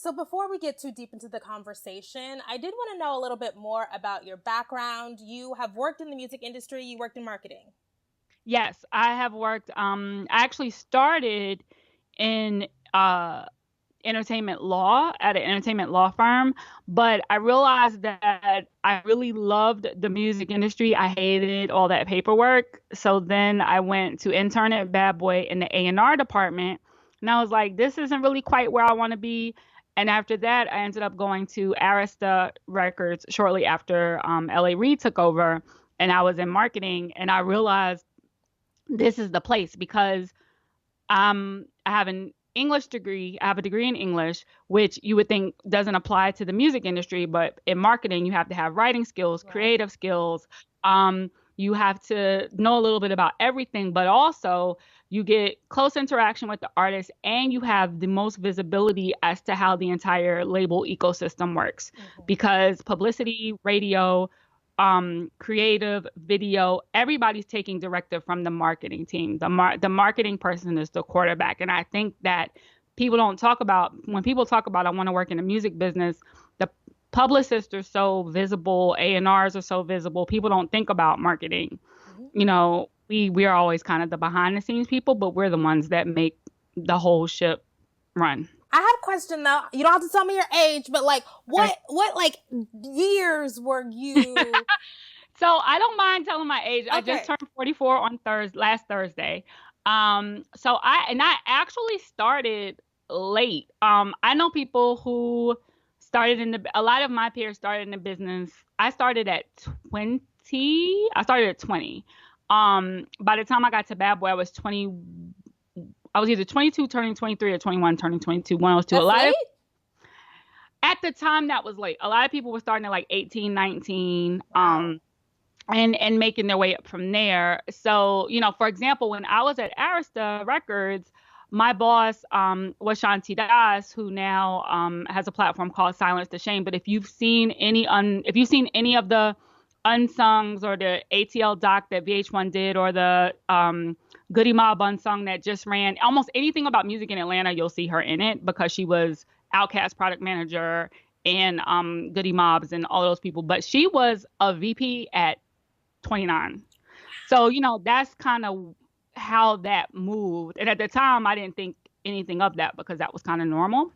So before we get too deep into the conversation, I did want to know a little bit more about your background. You have worked in the music industry. You worked in marketing. Yes, I have worked. I actually started in entertainment law at an entertainment law firm, but I realized that I really loved the music industry. I hated all that paperwork. So then I went to intern at Bad Boy in the A&R department, and I was like, this isn't really quite where I want to be. And after that, I ended up going to Arista Records shortly after LA Reid took over, and I was in marketing, and I realized this is the place because I have an English degree. I have a degree in English, which you would think doesn't apply to the music industry, but in marketing, you have to have writing skills, Right. creative skills. You have to know a little bit about everything, but also you get close interaction with the artist and you have the most visibility as to how the entire label ecosystem works Mm-hmm. because publicity, radio, creative, video, everybody's taking directive from the marketing team. The marketing person is the quarterback, and I think that people don't talk about when people talk about I want to work in the music business. The publicists are so visible, A&Rs are so visible. People don't think about marketing. Mm-hmm. We are always kind of the behind the scenes people, but we're the ones that make the whole ship run. I have a question though. You don't have to tell me your age, but like, what like years were you? So I don't mind telling my age. I just Okay. turned 44 on last Thursday. So I actually started late. I know people who started a lot of my peers started in the business. I started at 20. I started at 20. By the time I got to Bad Boy, I was 20. I was either 22 turning 23 or 21 turning 22. One of those two. A That's lot late. of At the time that was late. A lot of people were starting at like 18, 19. Wow. And making their way up from there. So, for example, when I was at Arista Records, my boss was Shanti Das, who now has a platform called Silence the Shame. But if you've seen any of the unsungs or the ATL doc that VH1 did, or the Goody Mob unsung that just ran, almost anything about music in Atlanta, you'll see her in it because she was Outkast product manager and Goody Mobs and all those people. But she was a VP at 29. So, that's kind of how that moved. And at the time, I didn't think anything of that because that was kind of normal.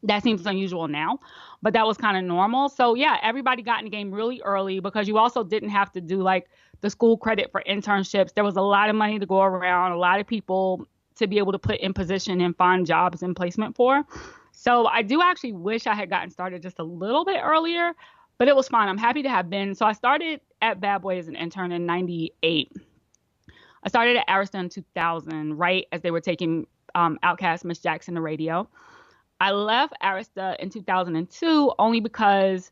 That seems unusual now, but that was kind of normal. So, yeah, everybody got in the game really early because you also didn't have to do like the school credit for internships. There was a lot of money to go around, a lot of people to be able to put in position and find jobs and placement for. So, I do actually wish I had gotten started just a little bit earlier, but it was fine. I'm happy to have been. So, I started at Bad Boy as an intern in 98. I started at Arista in 2000, right as they were taking Outkast, Miss Jackson to radio. I left Arista in 2002 only because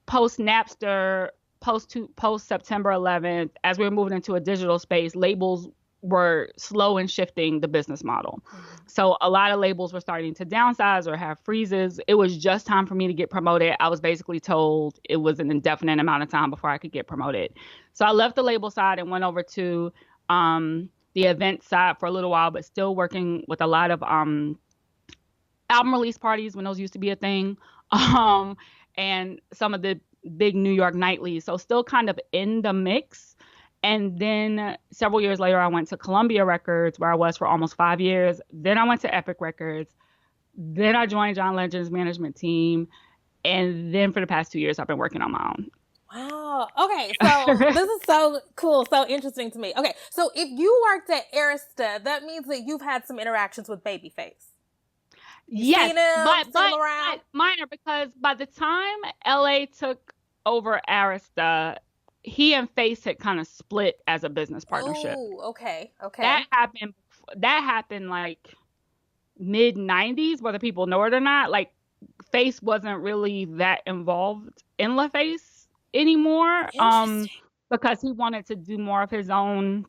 post Napster, post September 11th, as we were moving into a digital space, labels were slow in shifting the business model. Mm-hmm. So a lot of labels were starting to downsize or have freezes. It was just time for me to get promoted. I was basically told it was an indefinite amount of time before I could get promoted. So I left the label side and went over to the event side for a little while, but still working with a lot of album release parties when those used to be a thing, and some of the big New York nightlies. So still kind of in the mix. And then several years later, I went to Columbia Records, where I was for almost 5 years. Then I went to Epic Records. Then I joined John Legend's management team. And then for the past 2 years, I've been working on my own. Wow. Okay. So this is so cool, so interesting to me. Okay. So if you worked at Arista, that means that you've had some interactions with Babyface. You Yes, seen him? but Seen him but around? but minor because by the time LA took over Arista, he and Face had kind of split as a business partnership. Oh, okay. That Okay. happened that happened like mid 90s, whether people know it or not. Like Face wasn't really that involved in LaFace anymore, Interesting. because he wanted to do more of his own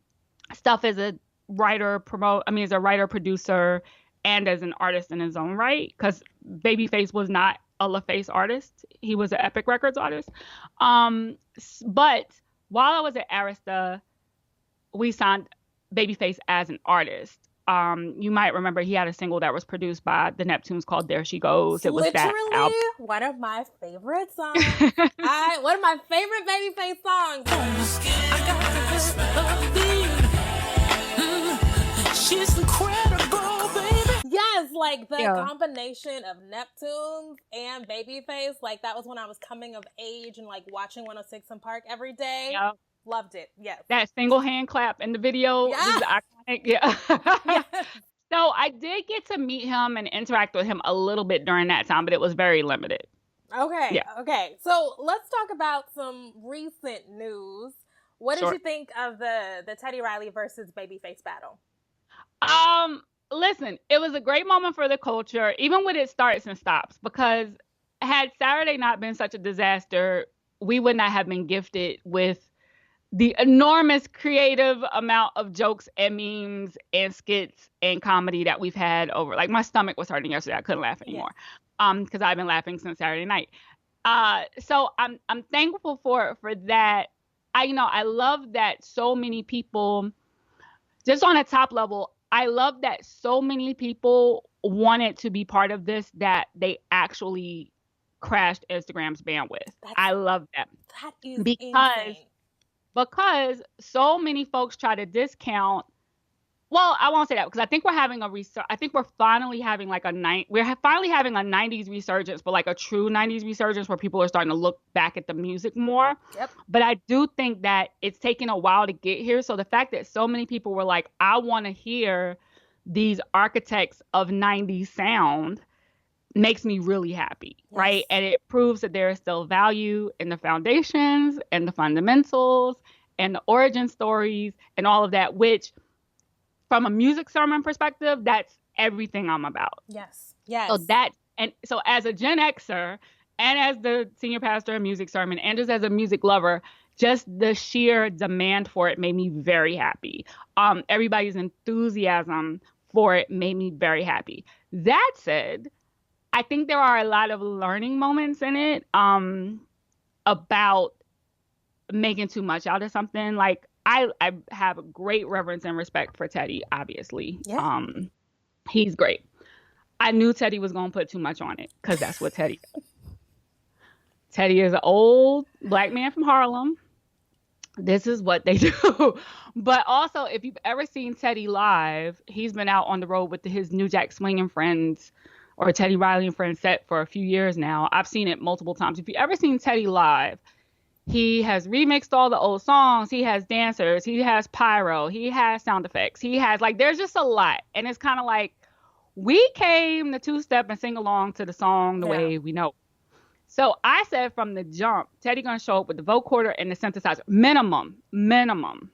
stuff as a as a writer producer and as an artist in his own right. Because Babyface was not a LaFace artist; he was an Epic Records artist. But while I was at Arista, we signed Babyface as an artist. You might remember he had a single that was produced by the Neptunes called There She Goes. It was literally that album. one of my favorite songs. One of my favorite Babyface songs. I got the she's incredible, baby. Yes, like the combination of Neptunes and Babyface, like that was when I was coming of age and like watching 106 in Park every day. Yep. Loved it. Yes. That single hand clap in the video was iconic. Yeah. Yes. So I did get to meet him and interact with him a little bit during that time, but it was very limited. Okay. Yeah. Okay. So let's talk about some recent news. What did you think of the Teddy Riley versus Babyface battle? Listen, it was a great moment for the culture, even when it starts and stops, because had Saturday not been such a disaster, we would not have been gifted with the enormous creative amount of jokes and memes and skits and comedy that we've had over. Like, my stomach was hurting yesterday. I couldn't laugh anymore. Because I've been laughing since Saturday night. So I'm thankful for that. I love that so many people, just on a top level, I love that so many people wanted to be part of this, that they actually crashed Instagram's bandwidth. I love that. That is insane. Because so many folks try to discount. Well, I won't say that, because I think we're having I think we're finally having like finally having a 90s resurgence, but like a true 90s resurgence where people are starting to look back at the music more. Yep. But I do think that it's taken a while to get here. So the fact that so many people were like, I want to hear these architects of 90s sound makes me really happy, right? And it proves that there is still value in the foundations and the fundamentals and the origin stories and all of that, which from a music sermon perspective, that's everything I'm about. Yes. Yes. So as a Gen Xer and as the senior pastor of music sermon and just as a music lover, just the sheer demand for it made me very happy. Everybody's enthusiasm for it made me very happy. That said, I think there are a lot of learning moments in it about making too much out of something. Like, I have a great reverence and respect for Teddy, obviously. Yeah. He's great. I knew Teddy was going to put too much on it, because that's what Teddy does. Teddy is an old Black man from Harlem. This is what they do. But also, if you've ever seen Teddy live, he's been out on the road with his New Jack Swing and Friends, or Teddy Riley and Friends set for a few years now. I've seen it multiple times. If you've ever seen Teddy live, he has remixed all the old songs. He has dancers. He has pyro. He has sound effects. He has, like, there's just a lot. And it's kind of like, we came to two-step and sing along to the song the way we know. So I said from the jump, Teddy gonna show up with the vocoder and the synthesizer. Minimum.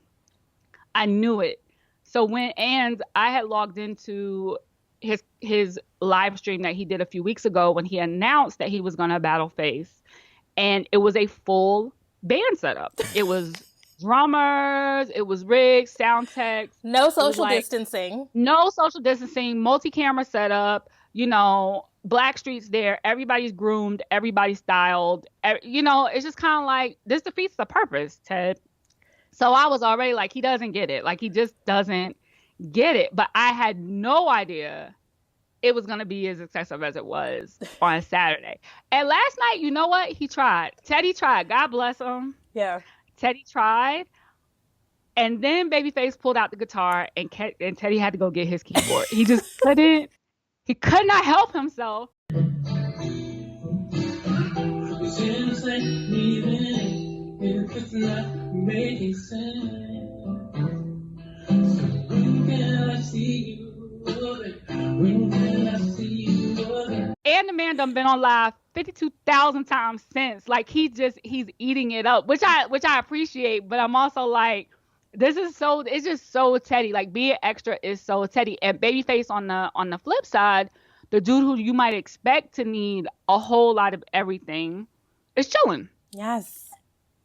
I knew it. So I had logged into his live stream that he did a few weeks ago when he announced that he was gonna battle Face. And it was a full band setup. It was drummers, it was rigs, sound techs. No social distancing. No social distancing, multi-camera setup, Blackstreet's there, everybody's groomed, everybody's styled. It's just kind of like, this defeats the purpose, Ted. So I was already like, he doesn't get it. Like, he just doesn't get it. But I had no idea it was going to be as excessive as it was on Saturday. And last night, you know what? He tried. Teddy tried. God bless him. Yeah. Teddy tried. And then Babyface pulled out the guitar, and Teddy had to go get his keyboard. He just couldn't. He could not help himself. And the man done been on live 52,000 times since. Like, he's eating it up, which I appreciate, but I'm also like, it's just so Teddy. Like, being extra is so Teddy. And Babyface on the flip side, the dude who you might expect to need a whole lot of everything is chilling. Yes.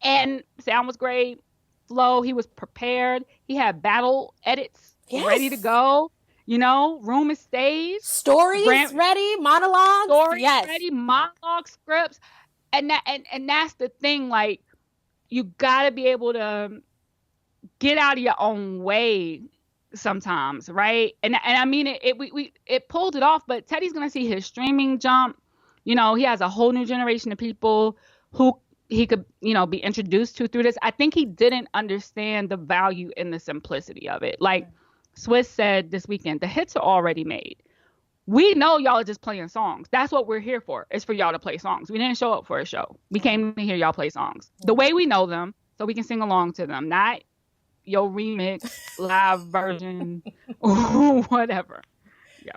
And sound was great. Flow, he was prepared. He had battle edits ready to go. Room is staged. Stories ready, monologues. Stories ready, monologue scripts. And that's the thing, like, you gotta be able to get out of your own way sometimes, right? And I mean it pulled it off, but Teddy's gonna see his streaming jump. You know, he has a whole new generation of people who he could, you know, be introduced to through this. I think he didn't understand the value in the simplicity of it. Like Swiss said this weekend, the hits are already made. We know y'all are just playing songs. That's what we're here for. It's for y'all to play songs. We didn't show up for a show. We came to hear y'all play songs the way we know them, so we can sing along to them, not your remix, live version, or whatever. Yeah.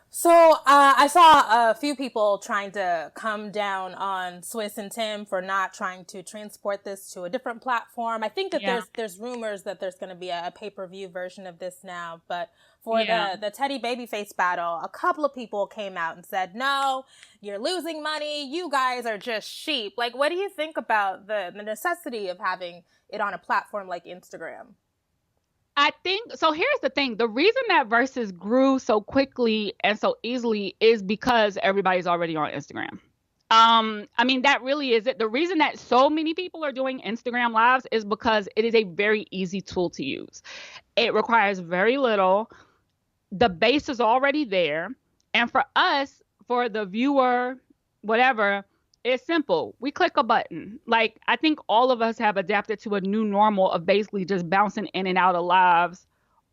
So I saw a few people trying to come down on Swiss and Tim for not trying to transport this to a different platform. I think that there's rumors that there's going to be a pay-per-view version of this now, but for the Teddy Babyface battle, a couple of people came out and said, no, you're losing money. You guys are just sheep. Like, what do you think about the necessity of having it on a platform like Instagram? I think so. Here's the thing. The reason that Verzuz grew so quickly and so easily is because everybody's already on Instagram. I mean, that really is it. The reason that so many people are doing Instagram lives is because it is a very easy tool to use. It requires very little. The base is already there. And for us, for the viewer, whatever, it's simple. We click a button. Like, I think all of us have adapted to a new normal of basically just bouncing in and out of lives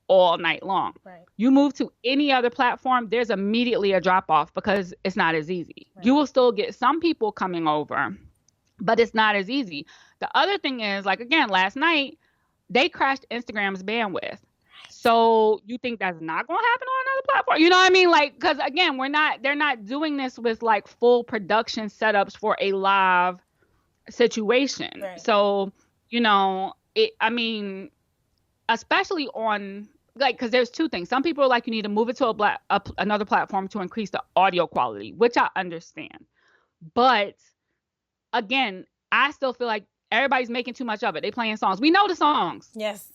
all night long. Right. You move to any other platform, there's immediately a drop off because it's not as easy. Right. You will still get some people coming over, but it's not as easy. The other thing is, like, again, last night, they crashed Instagram's bandwidth. So you think that's not going to happen on another platform? You know what I mean? Like, because again, they're not doing this with like full production setups for a live situation. Right. So, you know, I mean, especially on like, because there's two things. Some people are like, you need to move it to another platform to increase the audio quality, which I understand. But again, I still feel like everybody's making too much of it. They playing songs. We know the songs. Yes.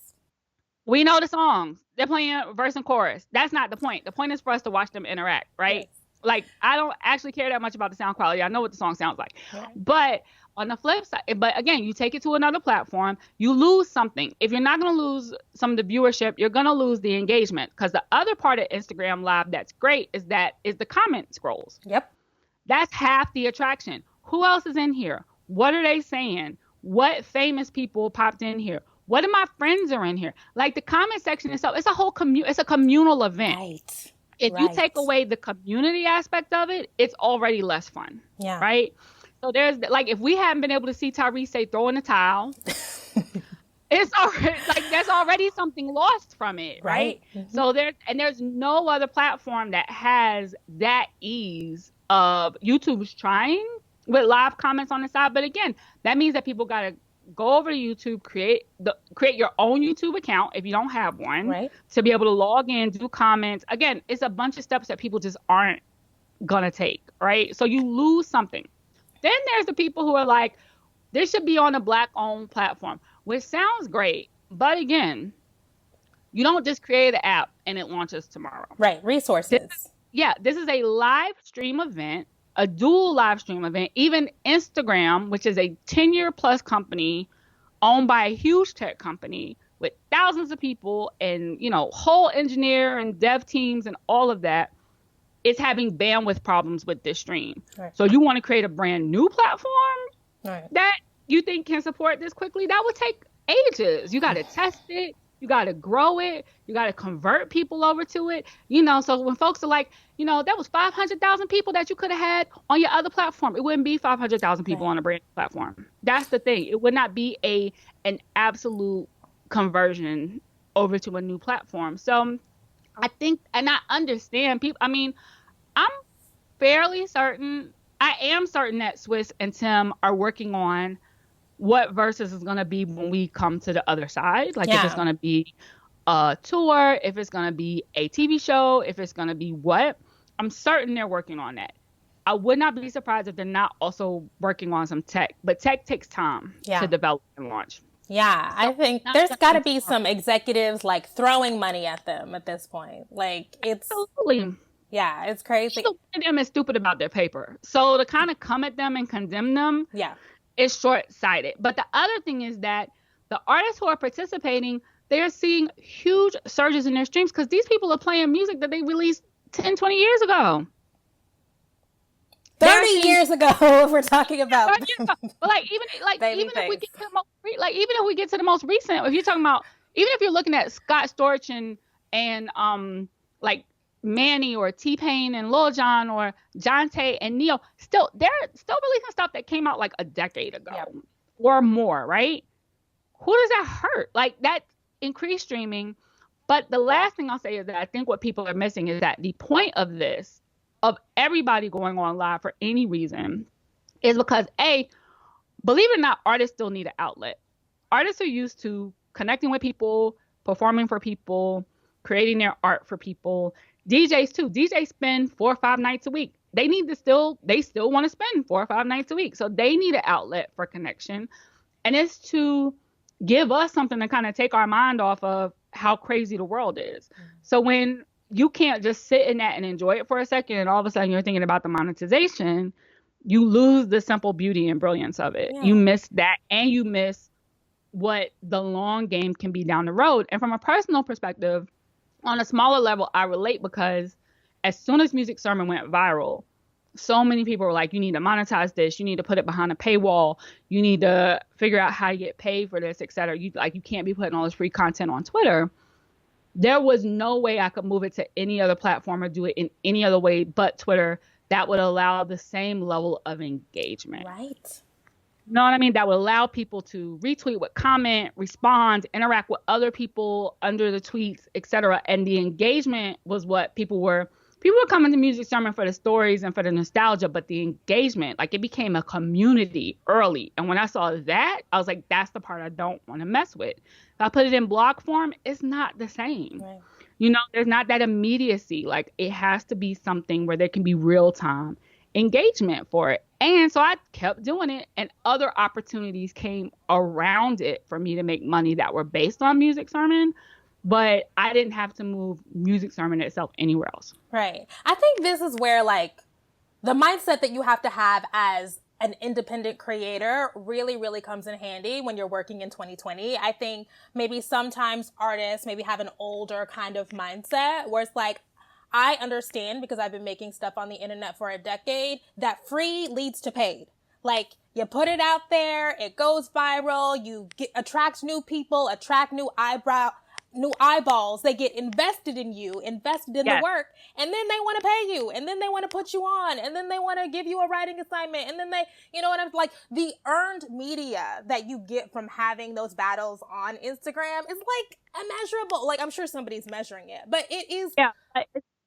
We know the songs. They're playing verse and chorus. That's not the point. The point is for us to watch them interact, right? Yes. Like, I don't actually care that much about the sound quality. I know what the song sounds like. Right. But on the flip side, but again, you take it to another platform, you lose something. If you're not going to lose some of the viewership, you're going to lose the engagement. Because the other part of Instagram Live that's great is the comment scrolls. Yep. That's half the attraction. Who else is in here? What are they saying? What famous people popped in here? What of my friends are in here? Like, the comment section itself, it's a whole it's a communal event. Right. If you take away the community aspect of it, it's already less fun. Yeah. Right. So there's like, if we hadn't been able to see Tyrese say throw in the towel, it's already like there's already something lost from it. Right. Mm-hmm. So there's no other platform that has that ease of YouTube's trying with live comments on the side. But again, that means that people got to go over to YouTube, create your own YouTube account if you don't have one, right, to be able to log in, do comments. Again, it's a bunch of steps that people just aren't gonna take, right? So you lose something. Then there's the people who are like, this should be on a Black-owned platform, which sounds great, but again, you don't just create an app and it launches tomorrow. Right, resources. This is a live stream event. A dual live stream event. Even Instagram, which is a 10-year plus company owned by a huge tech company with thousands of people and, you know, whole engineer and dev teams and all of that, is having bandwidth problems with this stream. Right. So you want to create a brand new platform that you think can support this quickly? That would take ages. You got to test it. You got to grow it. You got to convert people over to it. You know, so when folks are like, you know, that was 500,000 people that you could have had on your other platform. It wouldn't be 500,000 people on a brand new platform. That's the thing. It would not be an absolute conversion over to a new platform. So I think, and I understand people. I mean, I'm fairly certain. I am certain that Swiss and Tim are working on what Verzuz is going to be when we come to the other side. Like, if it's going to be a tour, if it's going to be a TV show, if it's going to be what. I'm certain they're working on that. I would not be surprised if they're not also working on some tech. But tech takes time to develop and launch. Yeah, so I think there's got to be some executives, like, throwing money at them at this point. Like, it's... Absolutely. Yeah, it's crazy. Them is stupid about their paper. So to kind of come at them and condemn them... Yeah. Is short-sighted. But the other thing is that the artists who are participating, they're seeing huge surges in their streams because these people are playing music that they released 10, 20 years ago. 30 years ago, if we're talking about. But even if we get to the most recent, if you're talking about, even if you're looking at Scott Storch and like Manny or T-Pain and Lil Jon or Jonte and Neo, they're still releasing stuff that came out like a decade ago or more, right? Who does that hurt? Like, that increased streaming. But the last thing I'll say is that I think what people are missing is that the point of this, of everybody going on live for any reason, is because believe it or not, artists still need an outlet. Artists are used to connecting with people, performing for people, creating their art for people. DJs too. DJs spend 4 or 5 nights a week. They still want to spend 4 or 5 nights a week. So they need an outlet for connection. And it's to give us something to kind of take our mind off of how crazy the world is. So when you can't just sit in that and enjoy it for a second, and all of a sudden you're thinking about the monetization, you lose the simple beauty and brilliance of it. You miss that, and you miss what the long game can be down the road. And from a personal perspective, on a smaller level, I relate because as soon as Music Sermon went viral, so many people were like, you need to monetize this. You need to put it behind a paywall. You need to figure out how to get paid for this, et cetera. You can't be putting all this free content on Twitter. There was no way I could move it to any other platform or do it in any other way but Twitter that would allow the same level of engagement. Right. You know what I mean? That would allow people to retweet, with comment, respond, interact with other people under the tweets, et cetera. And the engagement was what people were coming to Music Sermon for the stories and for the nostalgia, but the engagement, like, it became a community early. And when I saw that, I was like, that's the part I don't want to mess with. If I put it in blog form, it's not the same. Right. You know, there's not that immediacy. Like, it has to be something where there can be real time engagement for it. And so I kept doing it, and other opportunities came around it for me to make money that were based on Music Sermon. But I didn't have to move Music Sermon itself anywhere else. Right. I think this is where, like, the mindset that you have to have as an independent creator really, really comes in handy when you're working in 2020. I think maybe sometimes artists maybe have an older kind of mindset where it's like, I understand, because I've been making stuff on the internet for a decade, that free leads to paid. Like, you put it out there, it goes viral, you attract new people, attract new eyeballs, they get invested in you, invested in the work, and then they want to pay you, and then they want to put you on, and then they want to give you a writing assignment, and then they, you know what I'm like, the earned media that you get from having those battles on Instagram is like immeasurable. Like, I'm sure somebody's measuring it, but it is. Yeah,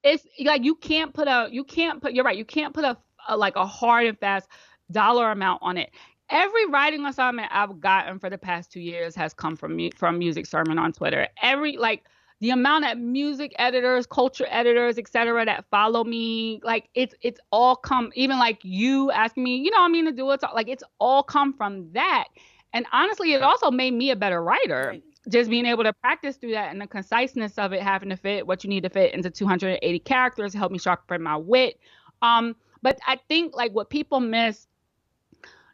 it's like you can't put you're right, you can't put a hard and fast dollar amount on it. Every writing assignment I've gotten for the past 2 years has come from Music Sermon on Twitter. The amount of music editors, culture editors, et cetera, that follow me, like, it's all come, even like you asking me, you know what I mean, to do it. Like, it's all come from that. And honestly, it also made me a better writer. Right. Just being able to practice through that, and the conciseness of it, having to fit what you need to fit into 280 characters, help me sharpen my wit. But I think, like, what people miss,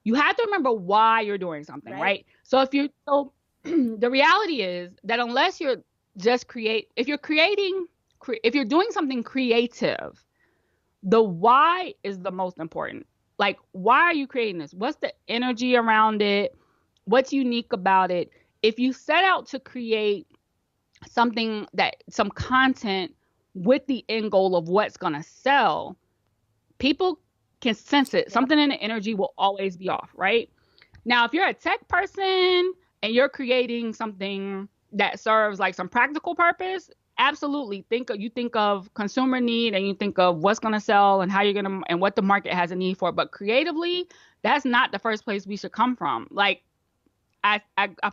you have to remember why you're doing something, right? So the reality is that unless you're just if you're doing something creative, the why is the most important. Like, why are you creating this? What's the energy around it? What's unique about it? If you set out to create some content with the end goal of what's going to sell, people can sense it. Something in the energy will always be off, right? Now, if you're a tech person and you're creating something that serves like some practical purpose, absolutely you think of consumer need, and you think of what's going to sell and how you're going to, and what the market has a need for. But creatively, that's not the first place we should come from. Like, I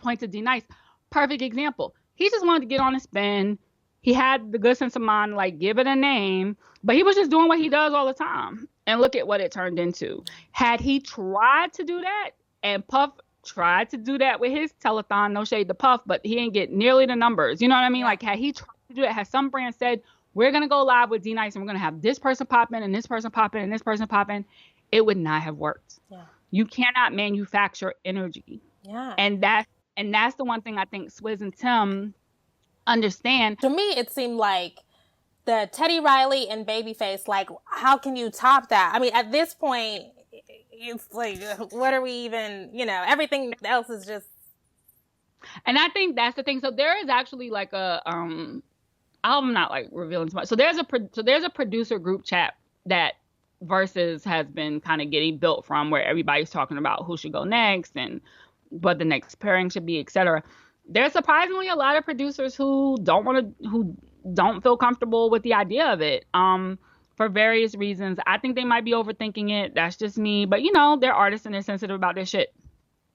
point to D Nice, perfect example. He just wanted to get on a spin. He had the good sense of mind, like, give it a name, but he was just doing what he does all the time. And look at what it turned into. Had he tried to do that, and Puff tried to do that with his telethon, no shade to Puff, but he didn't get nearly the numbers. You know what I mean? Yeah. Like, had he tried to do it, had some brand said, we're going to go live with D Nice and we're going to have this person pop in and this person pop in and this person pop in, it would not have worked. Yeah. You cannot manufacture energy. Yeah. And that's the one thing I think Swizz and Tim understand. To me, it seemed like the Teddy Riley and Babyface, like, how can you top that? I mean, at this point, it's like, what are we even, everything else is just. And I think that's the thing. So there is actually like I'm not like revealing too much. So there's a producer group chat that Verzuz has been kind of getting built from, where everybody's talking about who should go next and what the next pairing should be, etc. There's surprisingly a lot of producers who don't feel comfortable with the idea of it, for various reasons. I think they might be overthinking it. That's just me. But they're artists and they're sensitive about their shit.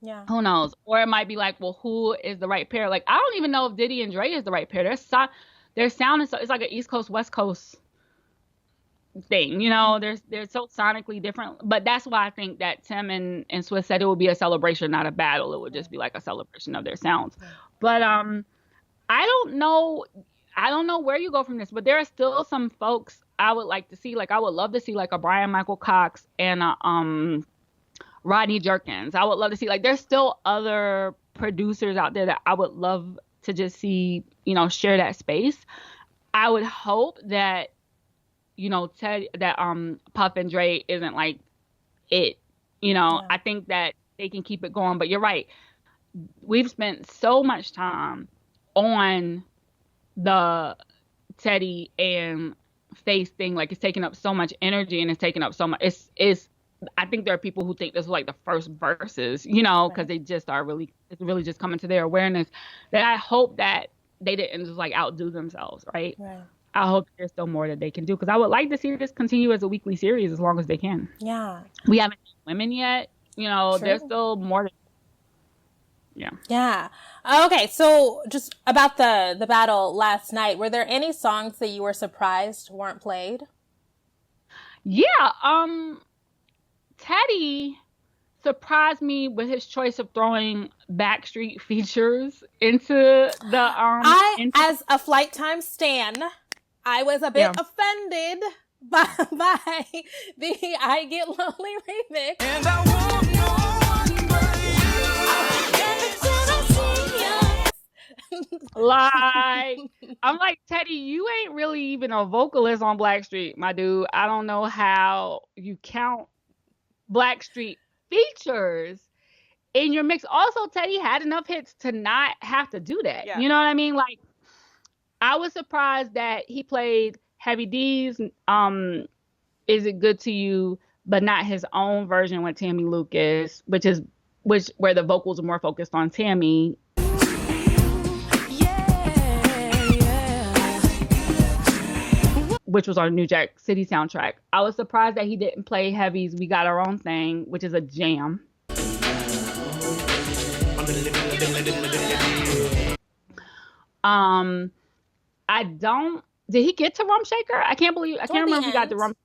Yeah. Who knows? Or it might be like, well, who is the right pair? Like, I don't even know if Diddy and Dre is the right pair. Their sound is it's like an East Coast West Coast thing. They're so sonically different. But that's why I think that Tim and Swiss said it would be a celebration, not a battle. It would just be like a celebration of their sounds. But I don't know where you go from this, but there are still some folks I would like to see. Like, I would love to see like a Brian Michael Cox and a Rodney Jerkins. I would love to see, like, there's still other producers out there that I would love to just see, share that space. I would hope that, Puff and Dre isn't like it. I think that they can keep it going. But you're right. We've spent so much time on the Teddy and Face thing. Like, it's taking up so much energy and it's taking up so much. I think there are people who think this was like the first verses, because they just it's really just coming to their awareness, that I hope that they didn't just like outdo themselves, right? I hope there's still more that they can do, because I would like to see this continue as a weekly series as long as they can. Yeah. We haven't seen women yet, there's still more. Yeah. Okay, so just about the battle last night, were there any songs that you were surprised weren't played? Yeah, Teddy surprised me with his choice of throwing Backstreet features into the as a Flight Time stan, I was a bit offended by the I Get Lonely remix. And I want no one but you. Like, I'm like, Teddy, you ain't really even a vocalist on Blackstreet, my dude. I don't know how you count Blackstreet features in your mix. Also, Teddy had enough hits to not have to do that. You know what I mean? Like, I was surprised that he played Heavy D's Is It Good to You, but not his own version with Tammy Lucas, where the vocals are more focused on Tammy. Which was our New Jack City soundtrack. I was surprised that he didn't play Heavy's We Got Our Own Thing, which is a jam. Did he get to Rum Shaker? I can't remember if he got to Rum.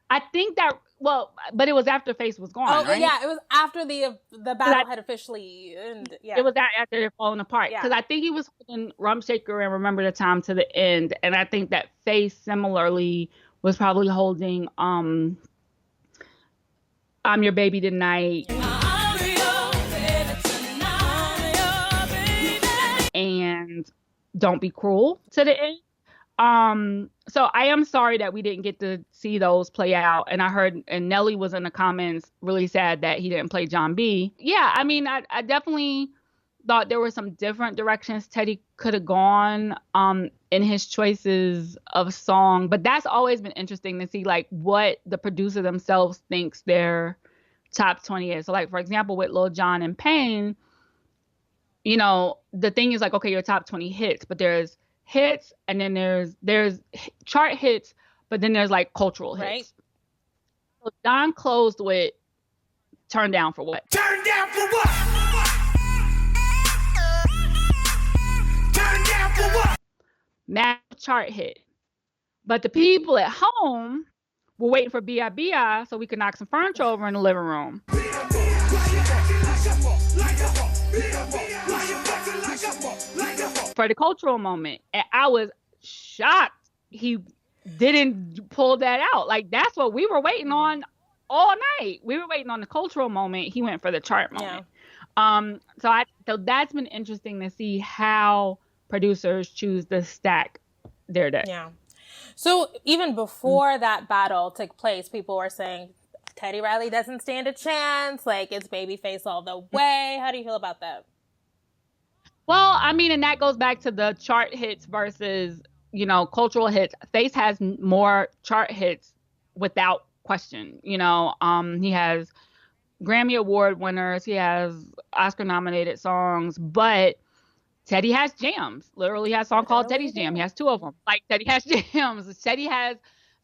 I think that, but it was after Face was gone, right? Yeah, it was after the battle had officially ended. Yeah. It was after they're falling apart. Because I think he was holding Rum Shaker and Remember the Time to the end. And I think that Face similarly was probably holding I'm Your Baby Tonight. And Don't Be Cruel to the end. So I am sorry that we didn't get to see those play out. And I heard, and Nelly was in the comments really sad that he didn't play John B. Yeah, I mean, I definitely thought there were some different directions Teddy could have gone in his choices of song. But that's always been interesting to see, like, what the producer themselves thinks their top 20 is. So, like, for example, with Lil Jon and Payne, the thing is like, okay, your top 20 hits, but there's hits, and then there's chart hits, but then there's like cultural hits. Right. So Don closed with Turn Down for What? Turn down for what? Turn down for what? Massive chart hit. But the people at home were waiting for B.I.B.I. so we could knock some furniture over in the living room. For the cultural moment. And I was shocked he didn't pull that out. Like, that's what we were waiting on all night. We were waiting on the cultural moment. He went for the chart moment. So that's been interesting to see how producers choose to stack their deck. Yeah. So even before that battle took place, people were saying Teddy Riley doesn't stand a chance. Like, it's Babyface all the way. How do you feel about that? Well, I mean, and that goes back to the chart hits versus, cultural hits. Face has more chart hits without question. He has Grammy Award winners. He has Oscar nominated songs, but Teddy has jams. Literally has a song called Teddy's Jam. He has 2 of them. Like, Teddy has jams. Teddy has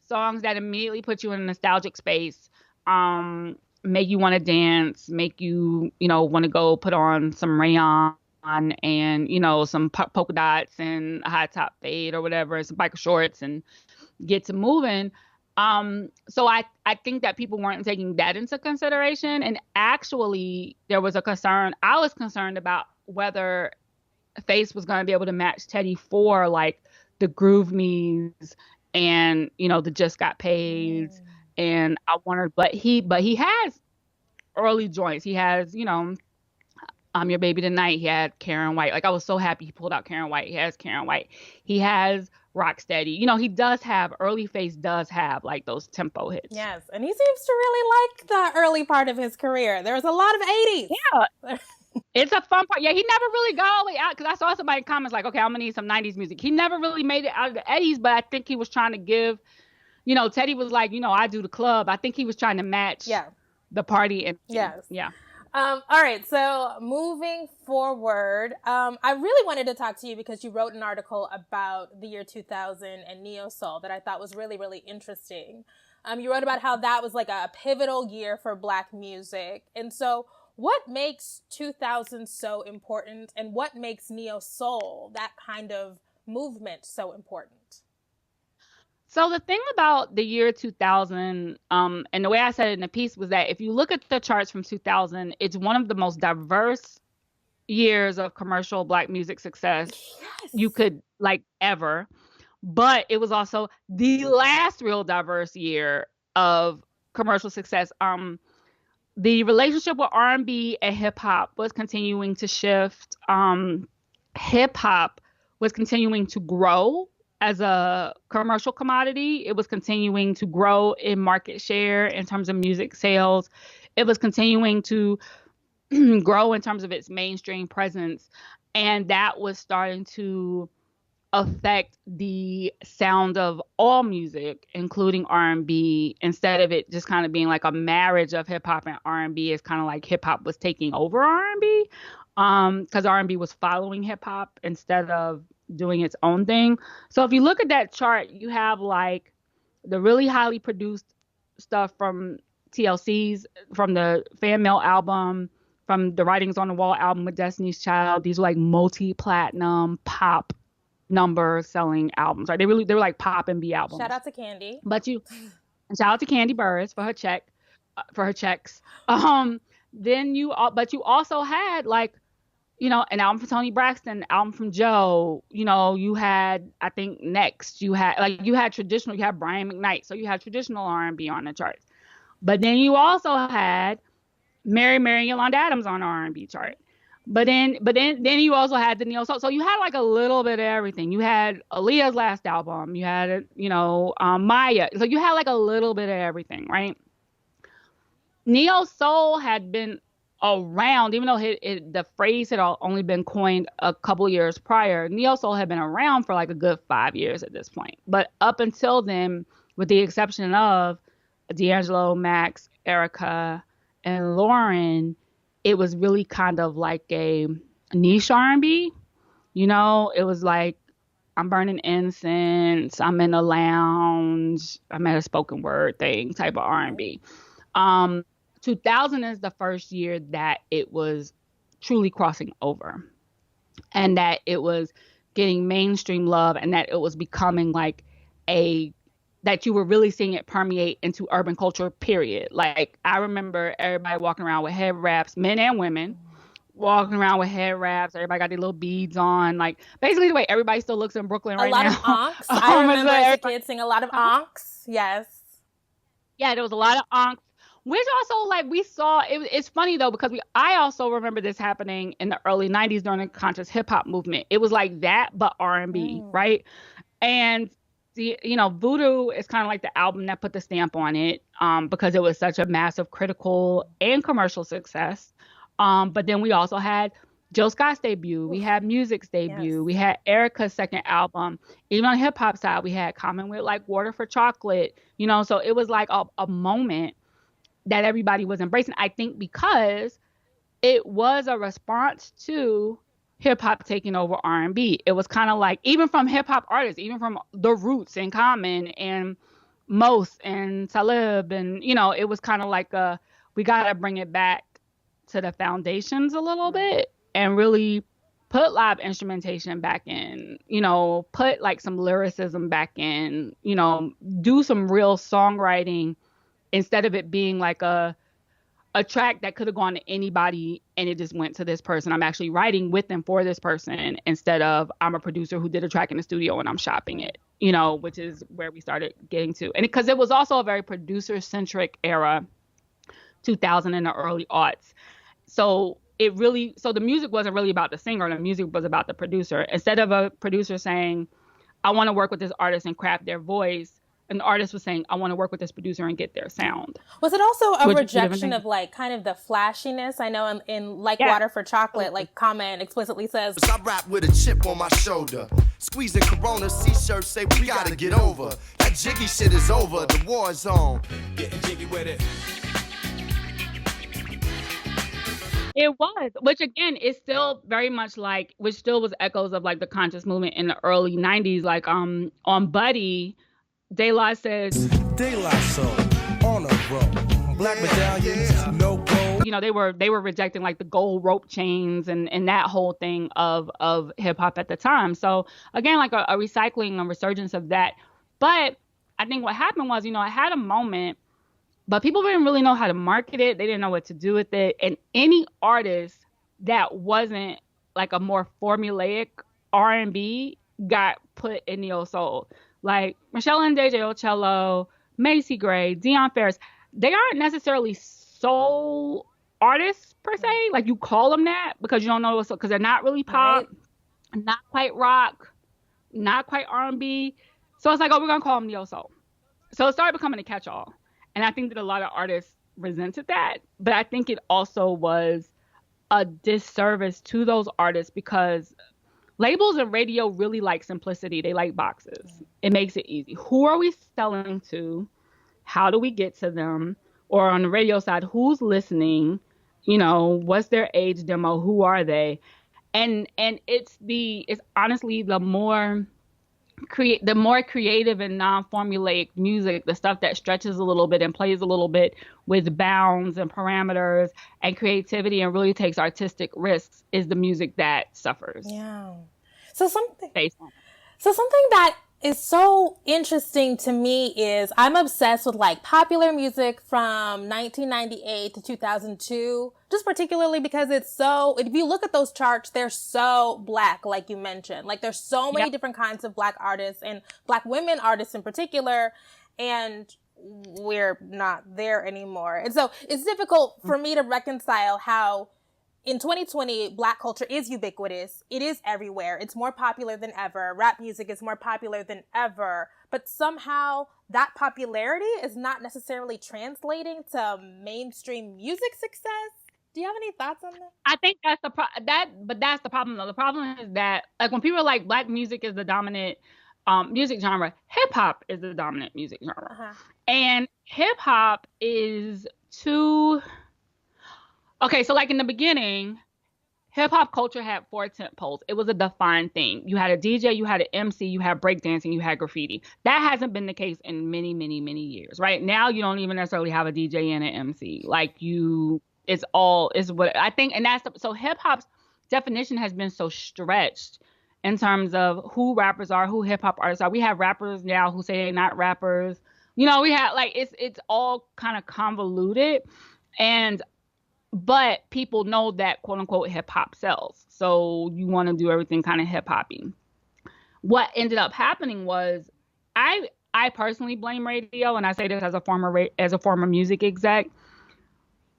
songs that immediately put you in a nostalgic space, make you want to dance, make you, want to go put on some rayon and, some polka dots and a high top fade or whatever, and some biker shorts and get to moving. So I think that people weren't taking that into consideration. And actually, there was a concern. I was concerned about whether Face was going to be able to match Teddy for like the Groove Me's and the Just Got Paid and I Wanted, but he has early joints. He has I'm Your Baby Tonight. He had Karen White. Like, I was so happy he pulled out Karen White. He has Karen White. He has Rocksteady. He does have, early Face does have like those tempo hits. Yes, and he seems to really like the early part of his career. There was a lot of 80s. Yeah. It's a fun part. Yeah, he never really got all the way out, because I saw somebody in comments like, okay, I'm going to need some 90s music. He never really made it out of the 80s, but I think he was trying to give, Teddy was like, I do the club. I think he was trying to match the party. And yes. Yeah. All right. So moving forward, I really wanted to talk to you because you wrote an article about the year 2000 and neo soul that I thought was really, really interesting. You wrote about how that was like a pivotal year for Black music. And so what makes 2000 so important, and what makes neo soul, that kind of movement, so important? So the thing about the year 2000, and the way I said it in the piece, was that if you look at the charts from 2000, it's one of the most diverse years of commercial Black music success you could like ever. But it was also the last real diverse year of commercial success. The relationship with R&B and hip hop was continuing to shift. Hip hop was continuing to grow as a commercial commodity. It was continuing to grow in market share in terms of music sales. It was continuing to grow in terms of its mainstream presence. And that was starting to affect the sound of all music, including R&B, instead of it just kind of being like a marriage of hip hop and R&B. It's kind of like hip hop was taking over R&B, because R&B was following hip hop instead of doing its own thing. So if you look at that chart, you have like the really highly produced stuff from TLC's, from the Fan Mail album, from the Writings on the Wall album with Destiny's Child. These were like multi-platinum pop number selling albums. Right? They were like pop and B albums. Shout out to Candy. Shout out to Candy Burris for her checks. Then you also had like, an album from Toni Braxton, album from Joe. You had, I think, Next. You had traditional. You had Brian McKnight. So you had traditional R&B on the charts. But then you also had Mary and Yolanda Adams on the R&B chart. But then you also had the neo soul. So you had like a little bit of everything. You had Aaliyah's last album. You had, Maya. So you had like a little bit of everything, right? Neo soul had been around, even though the phrase had only been coined a couple years prior. Neo soul had been around for like a good 5 years at this point. But up until then, with the exception of D'Angelo, Max, Erica, and Lauren, it was really kind of like a niche R&B. It was like, I'm burning incense, I'm in a lounge, I'm at a spoken word thing type of R&B. 2000 is the first year that it was truly crossing over, and that it was getting mainstream love, and that it was becoming like that you were really seeing it permeate into urban culture, period. Like, I remember everybody walking around with head wraps, men and women, walking around with head wraps. Everybody got their little beads on. Like, basically the way everybody still looks in Brooklyn right now. A lot of ankhs. I remember as a kid seeing a lot of ankhs. Yes. Yeah, there was a lot of ankhs. Which also, like, we saw, it's funny though, because I also remember this happening in the early 90s during the conscious hip hop movement. It was like that, but R&B, right? And Voodoo is kind of like the album that put the stamp on it, because it was such a massive critical and commercial success. But then we also had Jill Scott's debut. We had Music's debut. Yes. We had Erica's second album. Even on the hip hop side, we had Common with like Water for Chocolate. So it was like a moment that everybody was embracing. I think because it was a response to hip hop taking over R&B. It was kind of like, even from hip hop artists, even from The Roots and Common and Mos and Talib, and it was kind of like we gotta bring it back to the foundations a little bit and really put live instrumentation back in, put like some lyricism back in, do some real songwriting instead of it being like a track that could have gone to anybody and it just went to this person. I'm actually writing with and for this person instead of I'm a producer who did a track in the studio and I'm shopping it, which is where we started getting to. And because it was also a very producer-centric era, 2000 and the early aughts. So the music wasn't really about the singer. The music was about the producer. Instead of a producer saying, I want to work with this artist and craft their voice, an artist was saying, I want to work with this producer and get their sound. Was it also a rejection of like kind of the flashiness? I know in like Water for Chocolate, like Common explicitly says, I rap with a chip on my shoulder, squeezing Corona C-shirts, say we gotta get over. That jiggy shit is over, the war's on. Getting jiggy with it. It was, which again is still very much like, which still was echoes of like the conscious movement in the early 90s. Like on Buddy, De La says, De La Soul, on a roll, black medallions, no gold. They were rejecting like the gold rope chains and that whole thing of hip hop at the time. So again, like a recycling and resurgence of that. But I think what happened was, I had a moment, but people didn't really know how to market it. They didn't know what to do with it. And any artist that wasn't like a more formulaic R&B got put in neo soul. Like Michelle and DJ Ocello, Macy Gray, Deion Ferris, they aren't necessarily soul artists per se. Like you call them that because you don't know, because they're not really pop, not quite rock, not quite R&B. So it's like, oh, we're going to call them neo soul. So it started becoming a catch-all. And I think that a lot of artists resented that. But I think it also was a disservice to those artists because labels and radio really like simplicity. They like boxes. It makes it easy. Who are we selling to? How do we get to them? Or on the radio side, who's listening? What's their age demo? Who are they? And it's honestly the more creative and non-formulaic music, the stuff that stretches a little bit and plays a little bit with bounds and parameters and creativity and really takes artistic risks is the music that suffers. Yeah. So something that is so interesting to me is I'm obsessed with like popular music from 1998 to 2002, just particularly because it's so, if you look at those charts, they're so Black, like you mentioned. Like there's so many different kinds of Black artists and Black women artists in particular, and we're not there anymore. And so it's difficult for me to reconcile how in 2020, Black culture is ubiquitous. It is everywhere. It's more popular than ever. Rap music is more popular than ever. But somehow that popularity is not necessarily translating to mainstream music success. Do you have any thoughts on that? I think that's the problem though. The problem is that like when people are like Black music is the dominant music genre, hip hop is the dominant music genre. Uh-huh. And hip hop is too... Okay, so like in the beginning, hip hop culture had 4 tent poles. It was a defined thing. You had a DJ, you had an MC, you had breakdancing, you had graffiti. That hasn't been the case in many, many, many years. Right now, you don't even necessarily have a DJ and an MC. It's what I think, and so hip hop's definition has been so stretched in terms of who rappers are, who hip hop artists are. We have rappers now who say they're not rappers. We have it's all kind of convoluted, but people know that quote unquote hip hop sells. So you want to do everything kind of hip hoppy. What ended up happening was I personally blame radio, and I say this as a former music exec.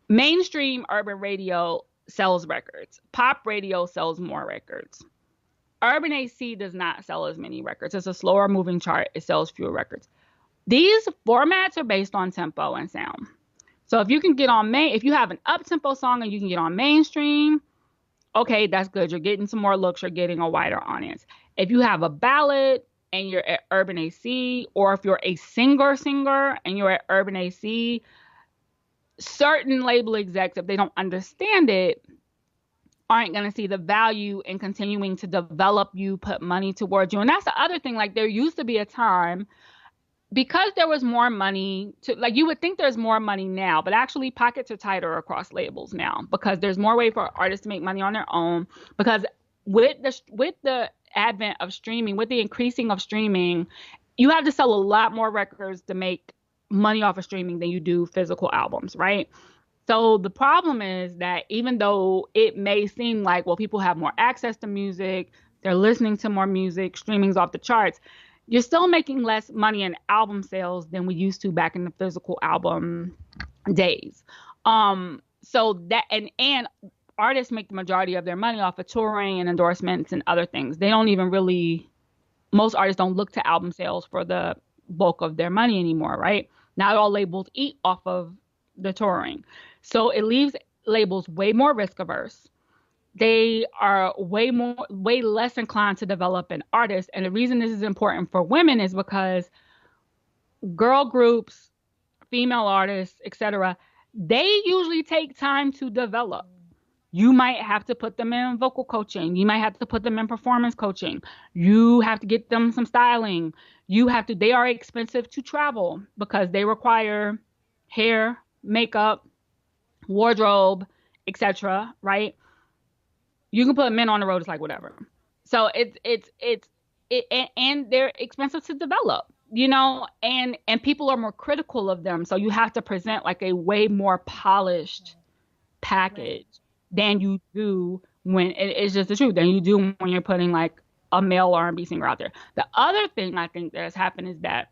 Mainstream urban radio sells records. Pop radio sells more records. Urban AC does not sell as many records. It's a slower moving chart. It sells fewer records. These formats are based on tempo and sound. So if you can get on if you have an up-tempo song and you can get on mainstream, okay, that's good. You're getting some more looks. You're getting a wider audience. If you have a ballad and you're at Urban AC, or if you're a singer and you're at Urban AC, certain label execs, if they don't understand it, aren't going to see the value in continuing to develop you, put money towards you. And that's the other thing. Like, there used to be a time, because there was more money to, like, you would think there's more money now, but actually pockets are tighter across labels now, because there's more way for artists to make money on their own. Because with the advent of streaming, with the increasing of streaming, you have to sell a lot more records to make money off of streaming than you do physical albums, right? So the problem is that even though it may seem like, well, people have more access to music, they're listening to more music, streaming's off the charts, you're still making less money in album sales than we used to back in the physical album days. So that, and artists make the majority of their money off of touring and endorsements and other things. They don't even really, most artists don't look to album sales for the bulk of their money anymore, right? Not all labels eat off of the touring. So it leaves labels way more risk averse. They are way less inclined to develop an artist. And the reason this is important for women is because girl groups, female artists, etc., they usually take time to develop. You might have to put them in vocal coaching. You might have to put them in performance coaching. You have to get them some styling. They are expensive to travel because they require hair, makeup, wardrobe, etc., right? You can put men on the road, it's like whatever. So and they're expensive to develop, you know, and people are more critical of them. So you have to present like a way more polished package than you do when it's just the truth, than you do when you're putting like a male R&B singer out there. The other thing I think that has happened is that,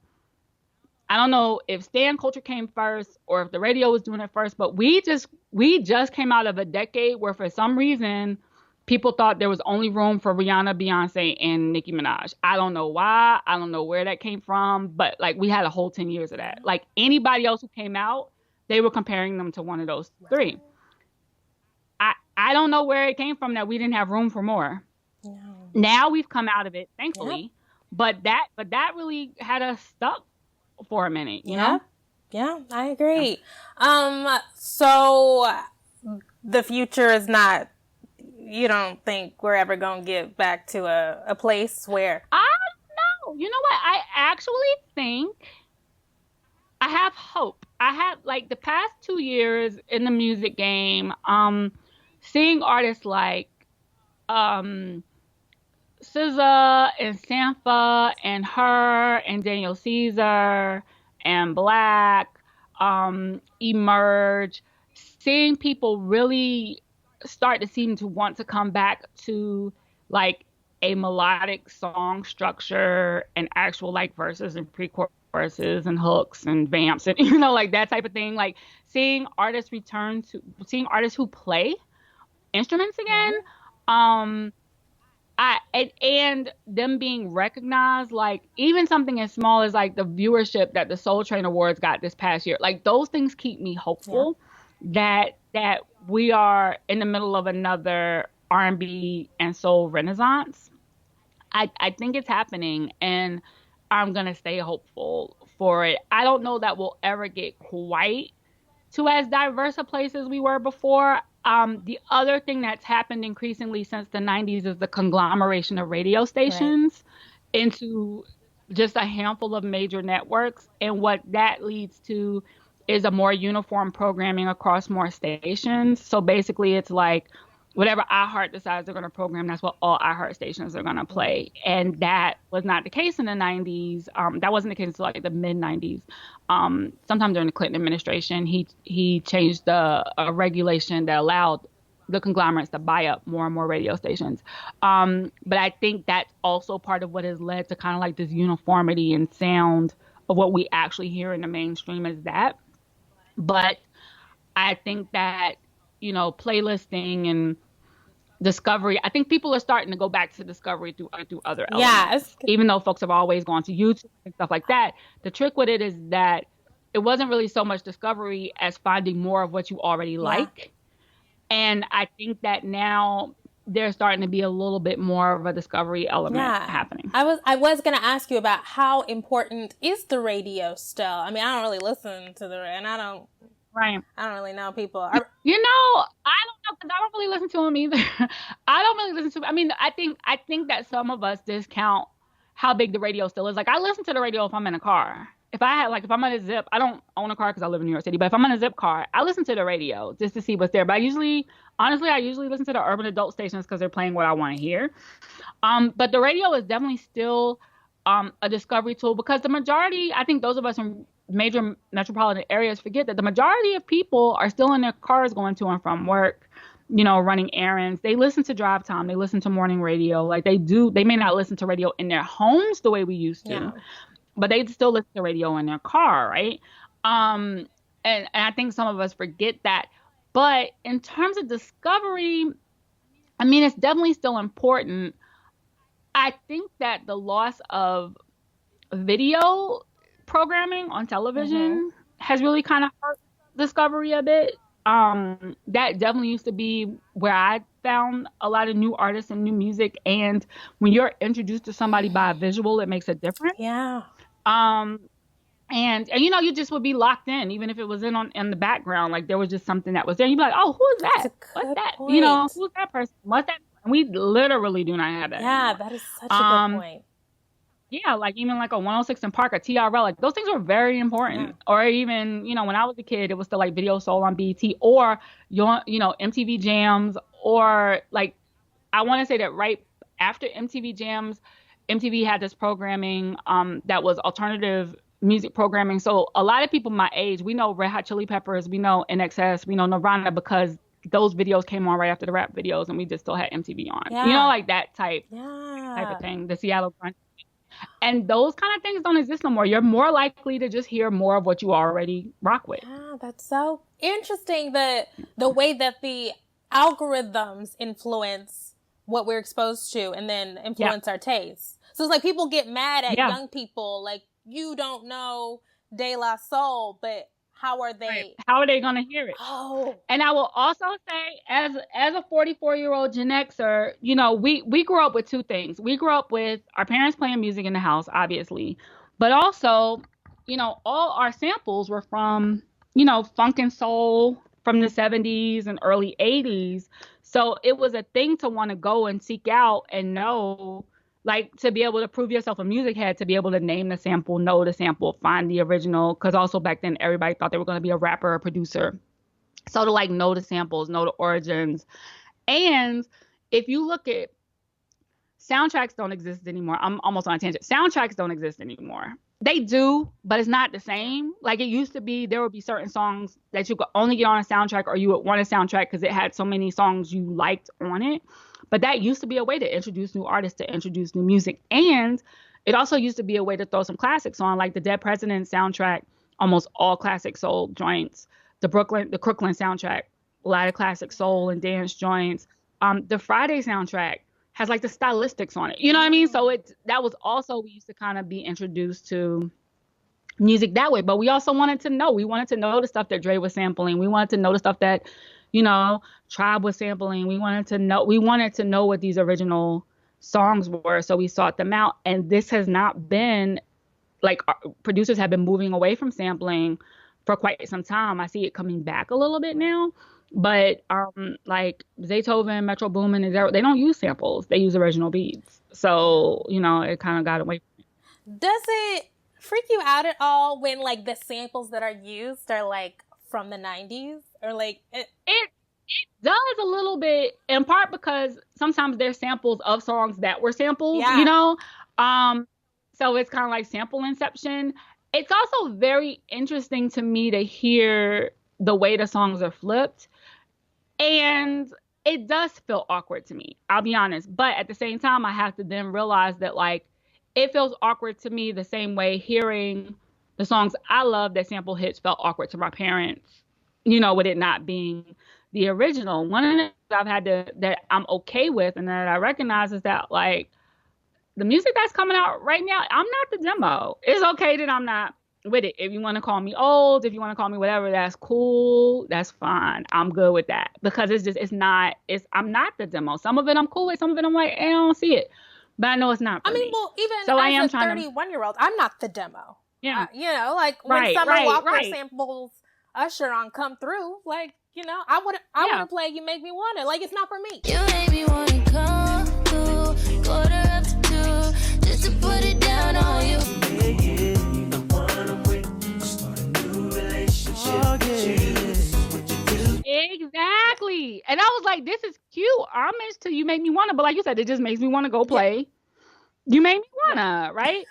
I don't know if stan culture came first or if the radio was doing it first, but we just came out of a decade where for some reason people thought there was only room for Rihanna, Beyonce, and Nicki Minaj. I don't know why. I don't know where that came from, but like we had a whole 10 years of that. Like anybody else who came out, they were comparing them to one of those three. I don't know where it came from that we didn't have room for more. No. Now we've come out of it, thankfully, but that really had us stuck for a minute, you know? Yeah, I agree. So the future is not, you don't think we're ever going to get back to a place where... I don't know. You know what? I actually think I have hope. I have, like, the past 2 years in the music game, seeing artists like SZA and Sampha and Her and Daniel Caesar and Black emerge, seeing people really start to seem to want to come back to like a melodic song structure and actual like verses and pre-choruses and hooks and vamps and, you know, like that type of thing. Like seeing artists who play instruments again, and them being recognized, like even something as small as like the viewership that the Soul Train Awards got this past year, like those things keep me hopeful that we are in the middle of another R&B and soul renaissance. I think it's happening, and I'm gonna stay hopeful for it. I don't know that we'll ever get quite to as diverse a place as we were before. The other thing that's happened increasingly since the 90s is the conglomeration of radio stations into just a handful of major networks. And what that leads to is a more uniform programming across more stations. So basically it's like whatever iHeart decides they're going to program, that's what all iHeart stations are going to play. And that was not the case in the 90s. That wasn't the case until like the mid 90s. Sometime during the Clinton administration, he changed a regulation that allowed the conglomerates to buy up more and more radio stations. But I think that's also part of what has led to kind of like this uniformity in sound of what we actually hear in the mainstream is that. But I think that, playlisting and discovery, I think people are starting to go back to discovery through other elements. Even though folks have always gone to YouTube and stuff like that, the trick with it is that it wasn't really so much discovery as finding more of what you already like. And I think that now there's starting to be a little bit more of a discovery element happening. I was going to ask you about how important is the radio still? I mean, I don't really listen to and I don't really know people. I don't know, because I don't really listen to them either. I don't really listen to, I mean, I think that some of us discount how big the radio still is. Like, I listen to the radio if I'm in a car. If I'm on a Zip, I don't own a car because I live in New York City, but if I'm on a Zip car, I listen to the radio just to see what's there. But I usually listen to the urban adult stations because they're playing what I want to hear. But the radio is definitely still a discovery tool, because the majority, I think those of us in major metropolitan areas forget that the majority of people are still in their cars going to and from work, running errands. They listen to drive time. They listen to morning radio. Like they may not listen to radio in their homes the way we used to. Yeah. But they still listen to radio in their car, right? And I think some of us forget that. But in terms of discovery, I mean, it's definitely still important. I think that the loss of video programming on television has really kind of hurt discovery a bit. That definitely used to be where I found a lot of new artists and new music. And when you're introduced to somebody by a visual, it makes a difference. Yeah. And you just would be locked in, even if it was in the background. Like there was just something that was there. You'd be like, oh, who is that? What's that? Point. Who's that person? What's that? And we literally do not have that. Yeah, anymore. That is such a good point. Yeah, like even like a 106 in Park, a TRL, like those things were very important. Yeah. Or even, when I was a kid, it was still like Video Soul on BET, or MTV Jams, or like I want to say that right after MTV Jams, MTV had this programming that was alternative music programming. So a lot of people my age, we know Red Hot Chili Peppers, we know NXS, we know Nirvana, because those videos came on right after the rap videos, and we just still had MTV on. Yeah. Like that type of thing, the Seattle grunge. And those kind of things don't exist no more. You're more likely to just hear more of what you already rock with. Yeah, that's so interesting, the way that the algorithms influence what we're exposed to and then influence our tastes. So it's like people get mad at young people, like, you don't know De La Soul, but how are they? Right. How are they going to hear it? Oh. And I will also say, as a 44-year-old Gen Xer, we grew up with two things. We grew up with our parents playing music in the house, obviously, but also, all our samples were from, funk and soul from the 70s and early 80s. So it was a thing to want to go and seek out and know, like, to be able to prove yourself a music head, to be able to name the sample, know the sample, find the original. Because also back then, everybody thought they were going to be a rapper or a producer. So to, like, know the samples, know the origins. And if you look at soundtracks don't exist anymore. I'm almost on a tangent. Soundtracks don't exist anymore. They do, but it's not the same. Like it used to be, there would be certain songs that you could only get on a soundtrack, or you would want a soundtrack because it had so many songs you liked on it. But that used to be a way to introduce new artists, to introduce new music. And it also used to be a way to throw some classics on, like the Dead Presidents soundtrack, almost all classic soul joints. The Crooklyn soundtrack, a lot of classic soul and dance joints. The Friday soundtrack has like the stylistics on it. You know what I mean? So that was also, we used to kind of be introduced to music that way. But we also wanted to know. We wanted to know the stuff that Dre was sampling. We wanted to know the stuff that, Tribe was sampling. We wanted to know what these original songs were. So we sought them out. And this has not been, like, producers have been moving away from sampling for quite some time. I see it coming back a little bit now. But like Beethoven, Metro Boomin, they don't use samples. They use original beats. So, it kind of got away from it. Does it freak you out at all when, like, the samples that are used are, like, from the 90s? Or, like... It does a little bit, in part because sometimes they're samples of songs that were sampled, So it's kind of like sample inception. It's also very interesting to me to hear the way the songs are flipped. And it does feel awkward to me, I'll be honest. But at the same time, I have to then realize that, like, it feels awkward to me the same way hearing the songs I love that sample hits felt awkward to my parents with it not being the original. One of the things I've had that I'm okay with and that I recognize is that, like, the music that's coming out right now, I'm not the demo. It's okay that I'm not with it. If you want to call me old, if you want to call me whatever, that's cool. That's fine. I'm good with that, because I'm not the demo. Some of it I'm cool with. Some of it I'm like, I don't see it. But I know it's not for me. Well, even as a 31-year-old, I'm not the demo. Yeah. Like when Summer Walker samples Usher on Come Through, like, I want to play You Make Me Wanna. Like, it's not for me. You make me wanna come through, quarter after 2, just to put it down on you. Exactly. And I was like, this is cute. Homage to You Make Me Wanna. But like you said, it just makes me want to go play You Make Me Wanna, right?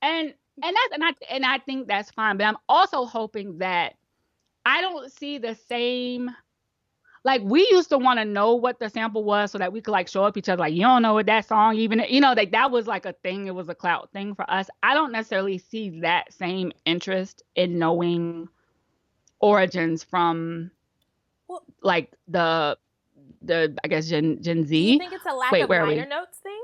And I think that's fine. But I'm also hoping that I don't see the same, like, we used to want to know what the sample was so that we could, like, show up each other, like, you don't know what that song even, like, that was like a thing. It was a clout thing for us. I don't necessarily see that same interest in knowing origins from, like, the I guess Gen Z. Do you think it's a lack of liner notes thing?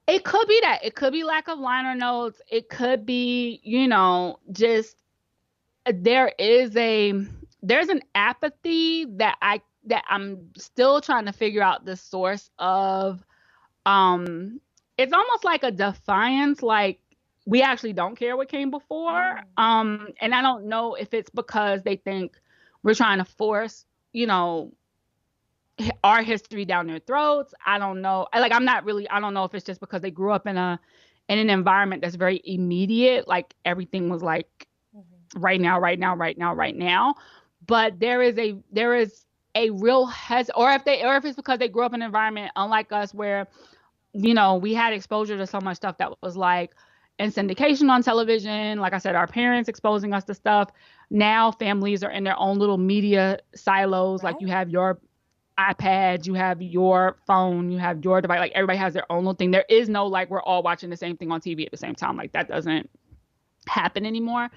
It could be that. It could be lack of liner notes. It could be, just there's an apathy that I'm still trying to figure out the source of. It's almost like a defiance, like, we actually don't care what came before. And I don't know if it's because they think we're trying to force, our history down their throats. I don't know. I don't know if it's just because they grew up in an environment that's very immediate. Like, everything was like right now. But there is a real or if it's because they grew up in an environment unlike us where, we had exposure to so much stuff that was like in syndication on television. Like I said, our parents exposing us to stuff. Now families are in their own little media silos. Right. Like, you have your iPad, you have your phone, you have your device. Like, everybody has their own little thing. There is no, like, we're all watching the same thing on TV at the same time. Like, that doesn't happen anymore.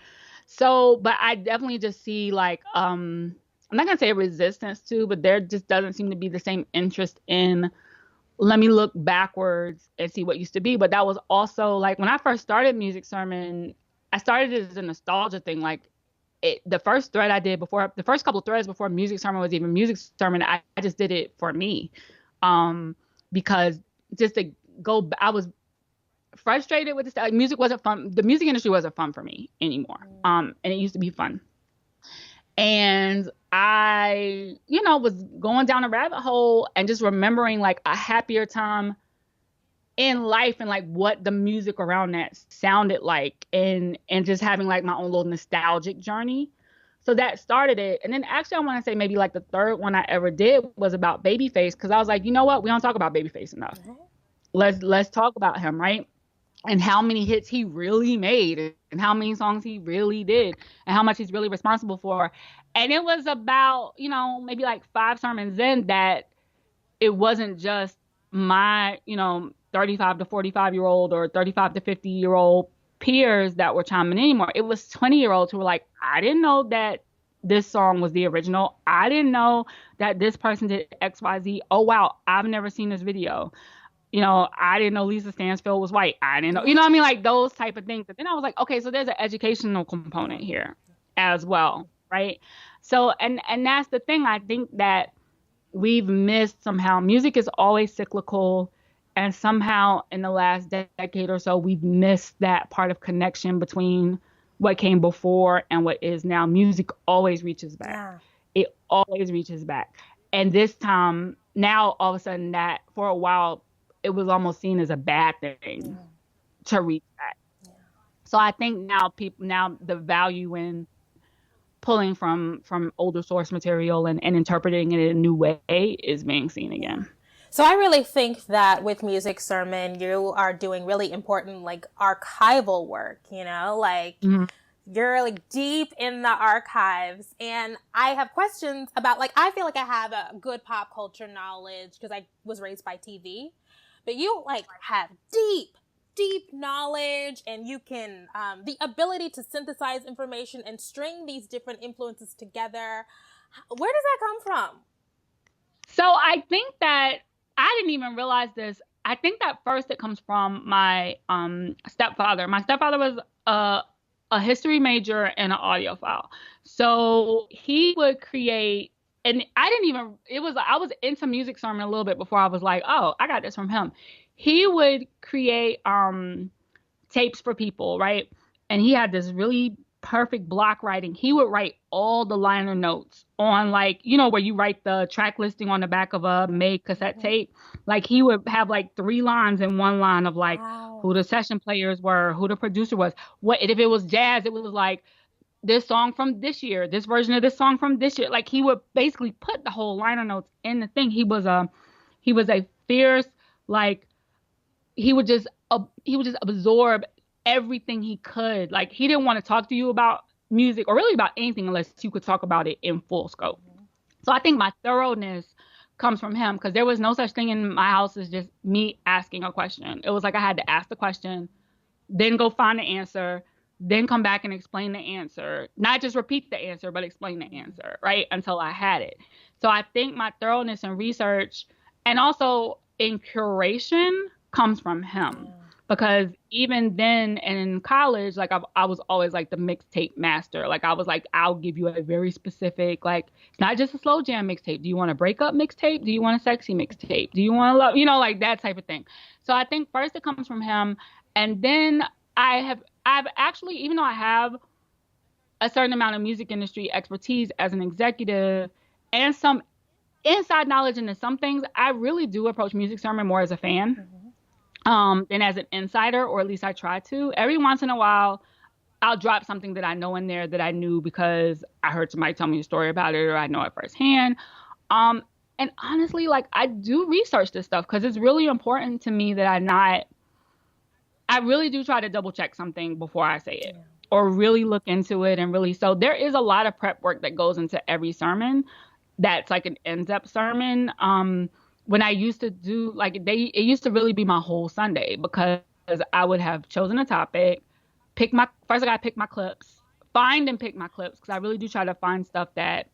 So, but I definitely just see, like, I'm not gonna say resistance to, but there just doesn't seem to be the same interest in, let me look backwards and see what used to be. But that was also, like, when I first started Music Sermon, I started it as a nostalgia thing. Like, the first thread I did the first couple of threads before Music Sermon was even Music Sermon, I just did it for me. Because just to go, I was frustrated with this. Like, music wasn't fun. The music industry wasn't fun for me anymore. And it used to be fun. And I, was going down a rabbit hole and just remembering, like, a happier time in life and, like, what the music around that sounded like, and just having, like, my own little nostalgic journey. So that started it. And then actually I want to say maybe, like, the third one I ever did was about Babyface, because I was like, you know what? We don't talk about Babyface enough. Let's talk about him, right? And how many hits he really made, and how many songs he really did, and how much he's really responsible for. And it was about, maybe like 5 sermons in that it wasn't just my, 35 to 45-year-old or 35 to 50-year-old peers that were chiming in anymore. It was 20-year-olds who were like, I didn't know that this song was the original. I didn't know that this person did XYZ. Oh, wow, I've never seen this video. I didn't know Lisa Stansfield was white. I didn't know, what I mean? Like, those type of things. But then I was like, okay, so there's an educational component here as well, right? So, and that's the thing. I think that we've missed somehow. Music is always cyclical. And somehow in the last decade or so, we've missed that part of connection between what came before and what is now. Music always reaches back. Yeah. It always reaches back. And this time, now all of a sudden, that for a while, it was almost seen as a bad thing to reach back. Yeah. So I think now the value in pulling from older source material and interpreting it in a new way is being seen again. So I really think that with Music Sermon, you are doing really important, like, archival work, like, you're, like, deep in the archives. And I have questions about, like, I feel like I have a good pop culture knowledge because I was raised by TV. But you, like, have deep deep knowledge, and you can, the ability to synthesize information and string these different influences together. Where does that come from? So I think that I didn't even realize this. I think that first it comes from my stepfather. My stepfather was a history major and an audiophile. So he would create, and I was into music sermon a little bit before I was like, oh, I got this from him. He would create tapes for people, right? And he had this really perfect block writing. He would write all the liner notes on, like, you know, where you write the track listing on the back of a made cassette tape. Like, he would have like 3 lines in one line of like who the session players were, who the producer was. What if it was jazz, it was like this song from this year, this version of this song from this year. Like, he would basically put the whole liner notes in the thing. He was a fierce, like, he would just absorb everything he could. Like, he didn't want to talk to you about music or really about anything unless you could talk about it in full scope. So I think my thoroughness comes from him, because there was no such thing in my house as just me asking a question. It was like I had to ask the question, then go find the answer, then come back and explain the answer. Not just repeat the answer, but explain the answer, right? Until I had it. So I think my thoroughness in research and also in curation comes from him. Because even then in college, like I was always like the mixtape master. Like, I was like, I'll give you a very specific, like, it's not just a slow jam mixtape. Do you want a breakup mixtape? Do you want a sexy mixtape? Do you want to love, you know, like that type of thing. So I think first it comes from him. And then I've actually, even though I have a certain amount of music industry expertise as an executive and some inside knowledge into some things, I really do approach music sermon more as a fan. Than as an insider, or at least I try to. Every once in a while, I'll drop something that I know in there that I knew because I heard somebody tell me a story about it, or I know it firsthand. And honestly, like, I do research this stuff because it's really important to me that I really do try to double check something before I say it, or really look into it. And really, so there is a lot of prep work that goes into every sermon that's like an in-depth sermon. When I used to do, like, it used to really be my whole Sunday, because I would have chosen a topic, I gotta pick my clips, find and pick my clips, because I really do try to find stuff that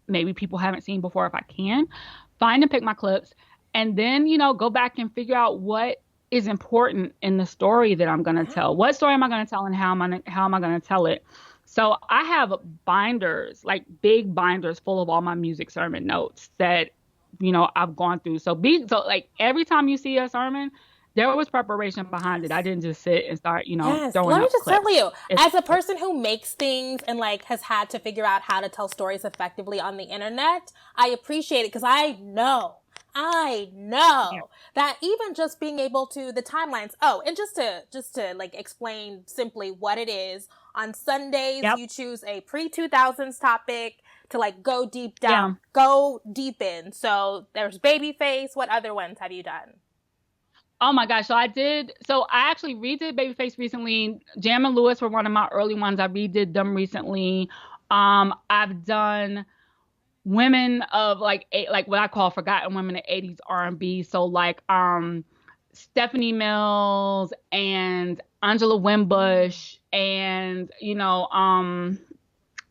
maybe people haven't seen before if I can. Find and pick my clips, and then, you know, go back and figure out what is important in the story that I'm going to tell. What story am I going to tell, and how am I going to tell it? So I have binders, like big binders full of all my music sermon notes that, you know, I've gone through. So like every time you see a sermon, there was preparation behind it. I didn't just sit and start, you know, throwing Let me up just clips. tell you, as a person who makes things and like has had to figure out how to tell stories effectively on the internet, I appreciate it, because I know that even just being able to the timelines. Oh, and just to like explain simply what it is. On Sundays, you choose a pre-2000s topic to like go deep down, go deep in. So there's Babyface. What other ones have you done? Oh my gosh. So I actually redid Babyface recently. Jam and Lewis were one of my early ones. I redid them recently. I've done women of like what I call forgotten women of 80s R&B. So like Stephanie Mills and Angela Wimbush and, you know,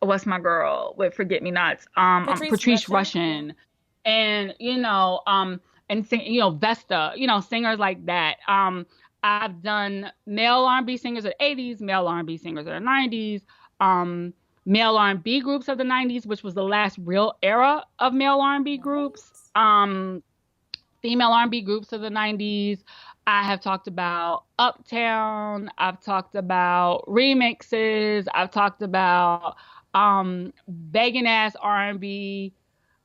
what's my girl with Forget Me Nots? Patrice Rushen. And, you know, Vesta, you know, singers like that. I've done male R&B singers of the 80s, male R&B singers of the 90s, male R&B groups of the 90s, which was the last real era of male R&B groups, female R&B groups of the 90s. I have talked about Uptown. I've talked about remixes. I've talked about begging ass R&B,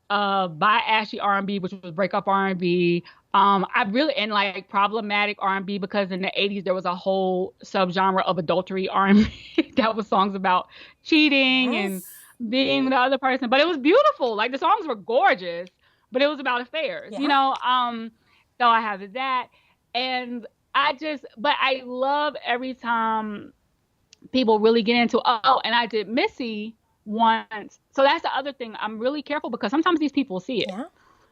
by Ashy R&B, which was breakup R&B. And like problematic R&B, because in the 80s there was a whole subgenre of adultery R&B that was songs about cheating and being the other person. But it was beautiful. Like, the songs were gorgeous, but it was about affairs, you know? So I have that. And I love every time people really get into, and I did Missy once. So that's the other thing. I'm really careful, because sometimes these people see it. Yeah.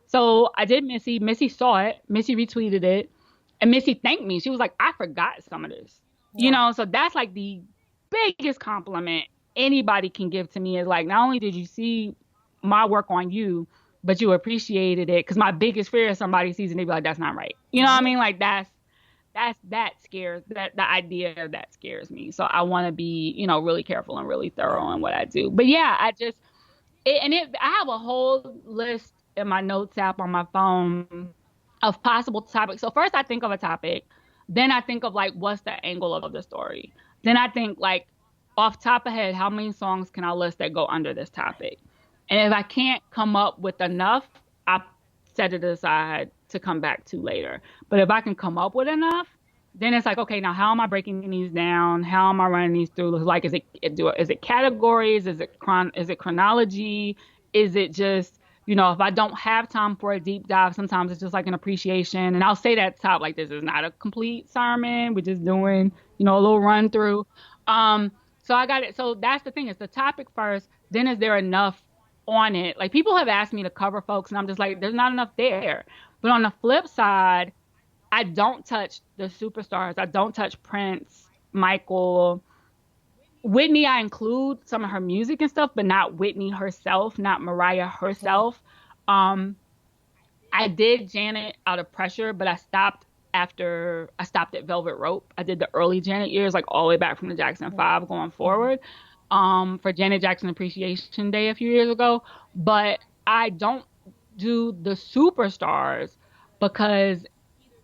So I did Missy. Missy saw it. Missy retweeted it. And Missy thanked me. She was like, I forgot some of this. Yeah. You know, so that's like the biggest compliment anybody can give to me, is like, not only did you see my work on you, but you appreciated it. Because my biggest fear is somebody sees it and they be like, that's not right. You know what I mean? Like that scares, the idea of that scares me. So I want to be, you know, really careful and really thorough in what I do. But yeah, I have a whole list in my notes app on my phone of possible topics. So first I think of a topic, then I think of like, what's the angle of the story? Then I think like, off top of head, how many songs can I list that go under this topic? And if I can't come up with enough, I set it aside to come back to later. But if I can come up with enough, then it's like, okay, now how am I breaking these down? How am I running these through? Like, is it categories? Is it chronology? Is it just, you know, if I don't have time for a deep dive, sometimes it's just like an appreciation. And I'll say that top, like, this is not a complete sermon. We're just doing, you know, a little run through. So I got it. So that's the thing. It's the topic first. Then is there enough on it? Like, people have asked me to cover folks, and I'm just like, there's not enough there. But on the flip side, I don't touch the superstars. I don't touch Prince, Michael. Whitney, I include some of her music and stuff, but not Whitney herself, not Mariah herself. I did Janet out of pressure, but I stopped at Velvet Rope. I did the early Janet years, like all the way back from the Jackson 5 going forward, for Janet Jackson Appreciation Day a few years ago. But I don't do the superstars because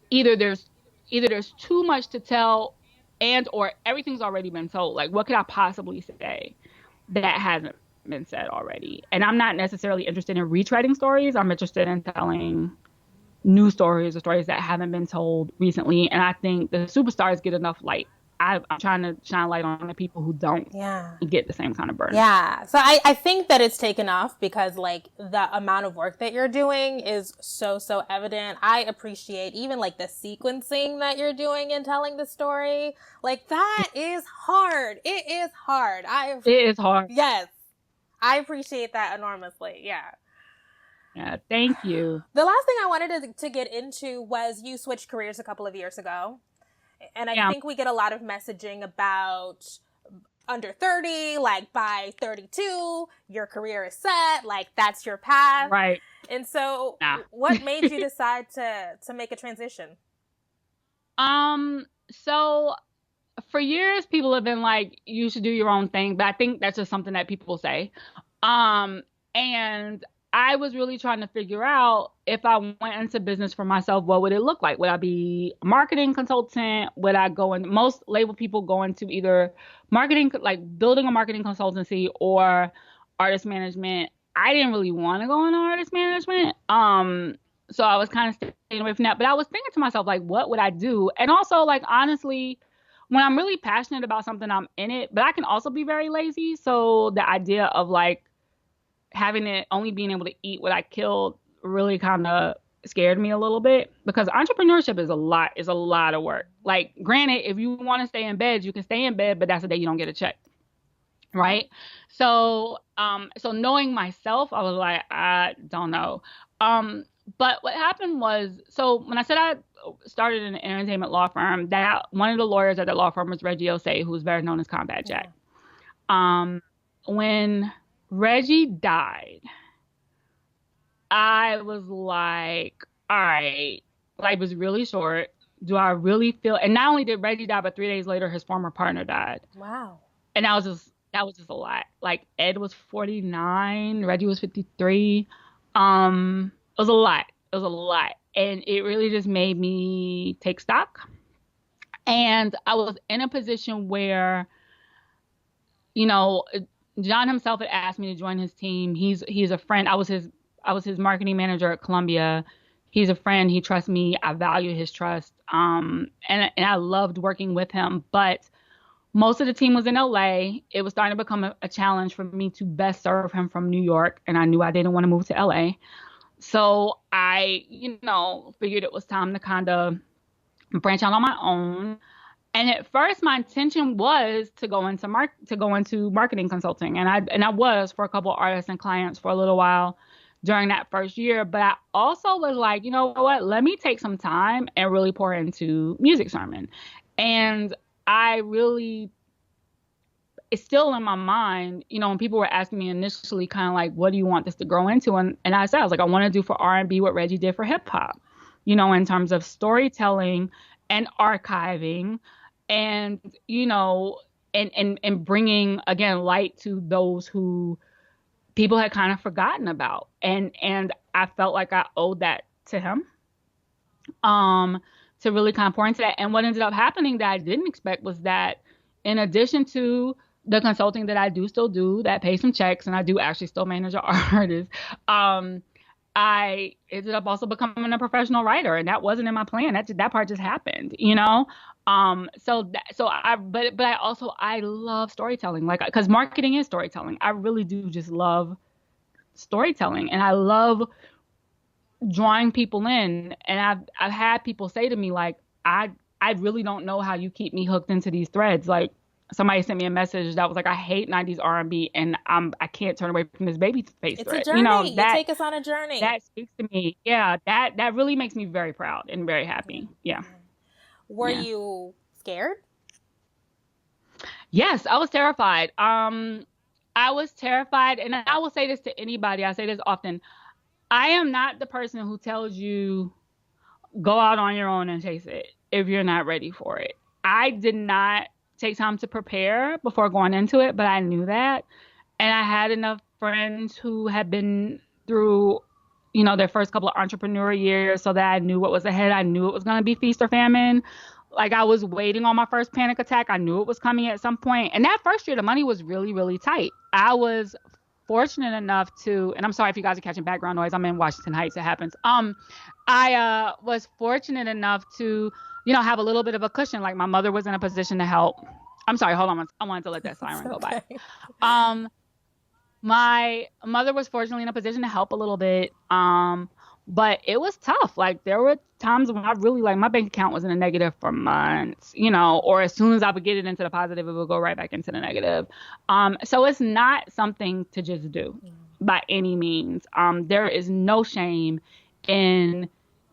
either there's too much to tell, and or everything's already been told. Like, what could I possibly say that hasn't been said already? And I'm not necessarily interested in retreading stories. I'm interested in telling new stories or stories that haven't been told recently. And I think the superstars get enough light. I'm trying to shine light on the people who don't get the same kind of burden. Yeah. So I think that it's taken off because, like, the amount of work that you're doing is so evident. I appreciate even, like, the sequencing that you're doing in telling the story. Like, that is hard. It is hard. It is hard. Yes. I appreciate that enormously. Yeah. Yeah. Thank you. The last thing I wanted to get into was you switched careers a couple of years ago. And I think we get a lot of messaging about under 30, like by 32, your career is set, like that's your path. Right. And so what made you decide to make a transition? So for years, people have been like, you should do your own thing. But I think that's just something that people say. And I was really trying to figure out, if I went into business for myself, what would it look like? Would I be a marketing consultant? Would I go in? Most label people go into either marketing, like building a marketing consultancy, or artist management. I didn't really want to go into artist management. So I was kind of staying away from that. But I was thinking to myself, like, what would I do? And also, like, honestly, when I'm really passionate about something, I'm in it. But I can also be very lazy. So the idea of, like, having it only being able to eat what I killed really kind of scared me a little bit, because entrepreneurship is a lot of work. Like, granted, if you want to stay in bed, you can stay in bed, but that's the day you don't get a check. Right. So, so knowing myself, I was like, I don't know. But what happened was, so when I said I started an entertainment law firm, that one of the lawyers at that law firm was Reggie Osei, who's very known as Combat Jack. When Reggie died, I was like, all right, life was really short. Do I really feel? And not only did Reggie die, but 3 days later, his former partner died. Wow. And that was just a lot. Like, Ed was 49, Reggie was 53. It was a lot. And it really just made me take stock. And I was in a position where, you know, John himself had asked me to join his team. He's a friend. I was his marketing manager at Columbia. He's a friend. He trusts me. I value his trust. And I loved working with him. But most of the team was in LA. It was starting to become a challenge for me to best serve him from New York. And I knew I didn't want to move to LA. So I, you know, figured it was time to kind of branch out on my own. And at first, my intention was to go into marketing consulting, and I was for a couple of artists and clients for a little while, during that first year. But I also was like, you know what? Let me take some time and really pour into music sermon. And I really, it's still in my mind, you know, when people were asking me initially kind of like, what do you want this to grow into? And I said, I was like, I want to do for R&B what Reggie did for hip hop, you know, in terms of storytelling and archiving and, you know, and bringing, again, light to those who people had kind of forgotten about. And I felt like I owed that to him, to really kind of pour into that. And what ended up happening that I didn't expect was that in addition to the consulting that I do still do that pays some checks, and I do actually still manage an artist, I ended up also becoming a professional writer, and that wasn't in my plan. That part just happened, you know? But I love storytelling, like, cause marketing is storytelling. I really do just love storytelling, and I love drawing people in. And I've had people say to me, like, I really don't know how you keep me hooked into these threads. Like, somebody sent me a message that was like, I hate 90s R&B and I can't turn away from this Babyface thread. It's a journey. You know, you take us on a journey. That speaks to me. Yeah, that really makes me very proud and very happy. Yeah. Were you scared? Yes, I was terrified. I was terrified, and I will say this to anybody. I say this often. I am not the person who tells you go out on your own and chase it if you're not ready for it. I did not take time to prepare before going into it, but I knew that. And I had enough friends who had been through, you know, their first couple of entrepreneur years so that I knew what was ahead. I knew it was going to be feast or famine. Like, I was waiting on my first panic attack. I knew it was coming at some point. And that first year, the money was really, really tight. I was fortunate enough to, and I'm sorry if you guys are catching background noise. I'm in Washington Heights. It happens. I was fortunate enough to, you know, have a little bit of a cushion. Like, my mother was in a position to help. I'm sorry, hold on. I wanted to let that siren go by. My mother was fortunately in a position to help a little bit. But it was tough. Like, there were times when I really, like, my bank account was in a negative for months, you know, or as soon as I would get it into the positive, it would go right back into the negative. So it's not something to just do by any means. There is no shame in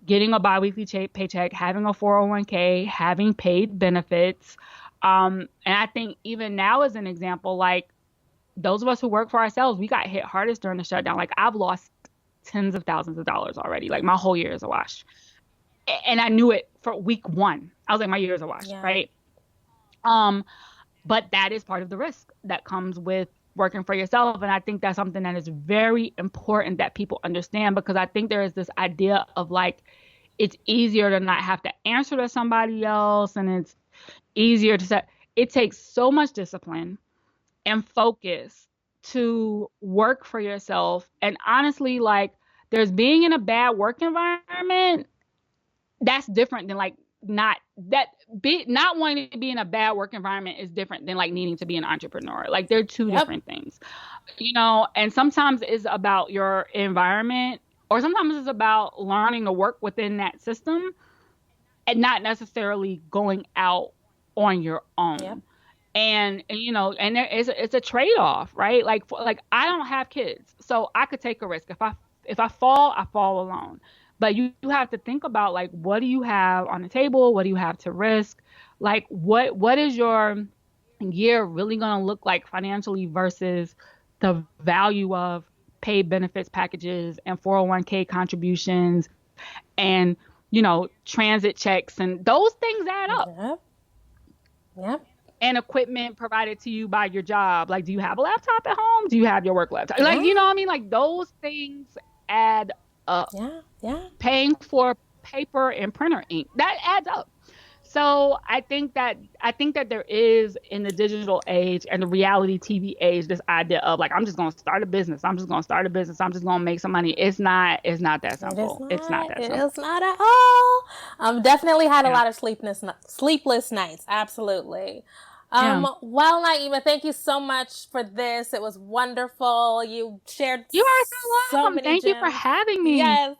getting a biweekly paycheck, having a 401k, having paid benefits. And I think even now, as an example, like, those of us who work for ourselves, we got hit hardest during the shutdown. Like, I've lost tens of thousands of dollars already. Like, my whole year is a wash. And I knew it for week one. I was like, my year is a wash, right? But that is part of the risk that comes with working for yourself. And I think that's something that is very important that people understand, because I think there is this idea of, like, it's easier to not have to answer to somebody else, and it's easier to set. It takes so much discipline and focus to work for yourself. And honestly, like, there's being in a bad work environment that's different than, like, not wanting to be in a bad work environment is different than, like, needing to be an entrepreneur. Like, they're two different things, you know. And sometimes it's about your environment, or sometimes it's about learning to work within that system and not necessarily going out on your own. And you know, and it's a trade-off, right? Like, I don't have kids, so I could take a risk. If I fall, I fall alone. But you have to think about, like, what do you have on the table? What do you have to risk? Like, what is your year really going to look like financially versus the value of paid benefits packages and 401k contributions and, you know, transit checks, and those things add up. And equipment provided to you by your job. Like, do you have a laptop at home? Do you have your work laptop? Like, you know what I mean? Like, those things add up. Paying for paper and printer ink, that adds up. So I think that there is, in the digital age and the reality TV age, this idea of, like, I'm just going to start a business. I'm just going to make some money. It's not that simple. It's not that simple. It is not at all. I've definitely had a lot of sleepless nights. Absolutely. Well, Naima, thank you so much for this. It was wonderful. You shared You are so welcome. many Thank gems. you for having me. Yes.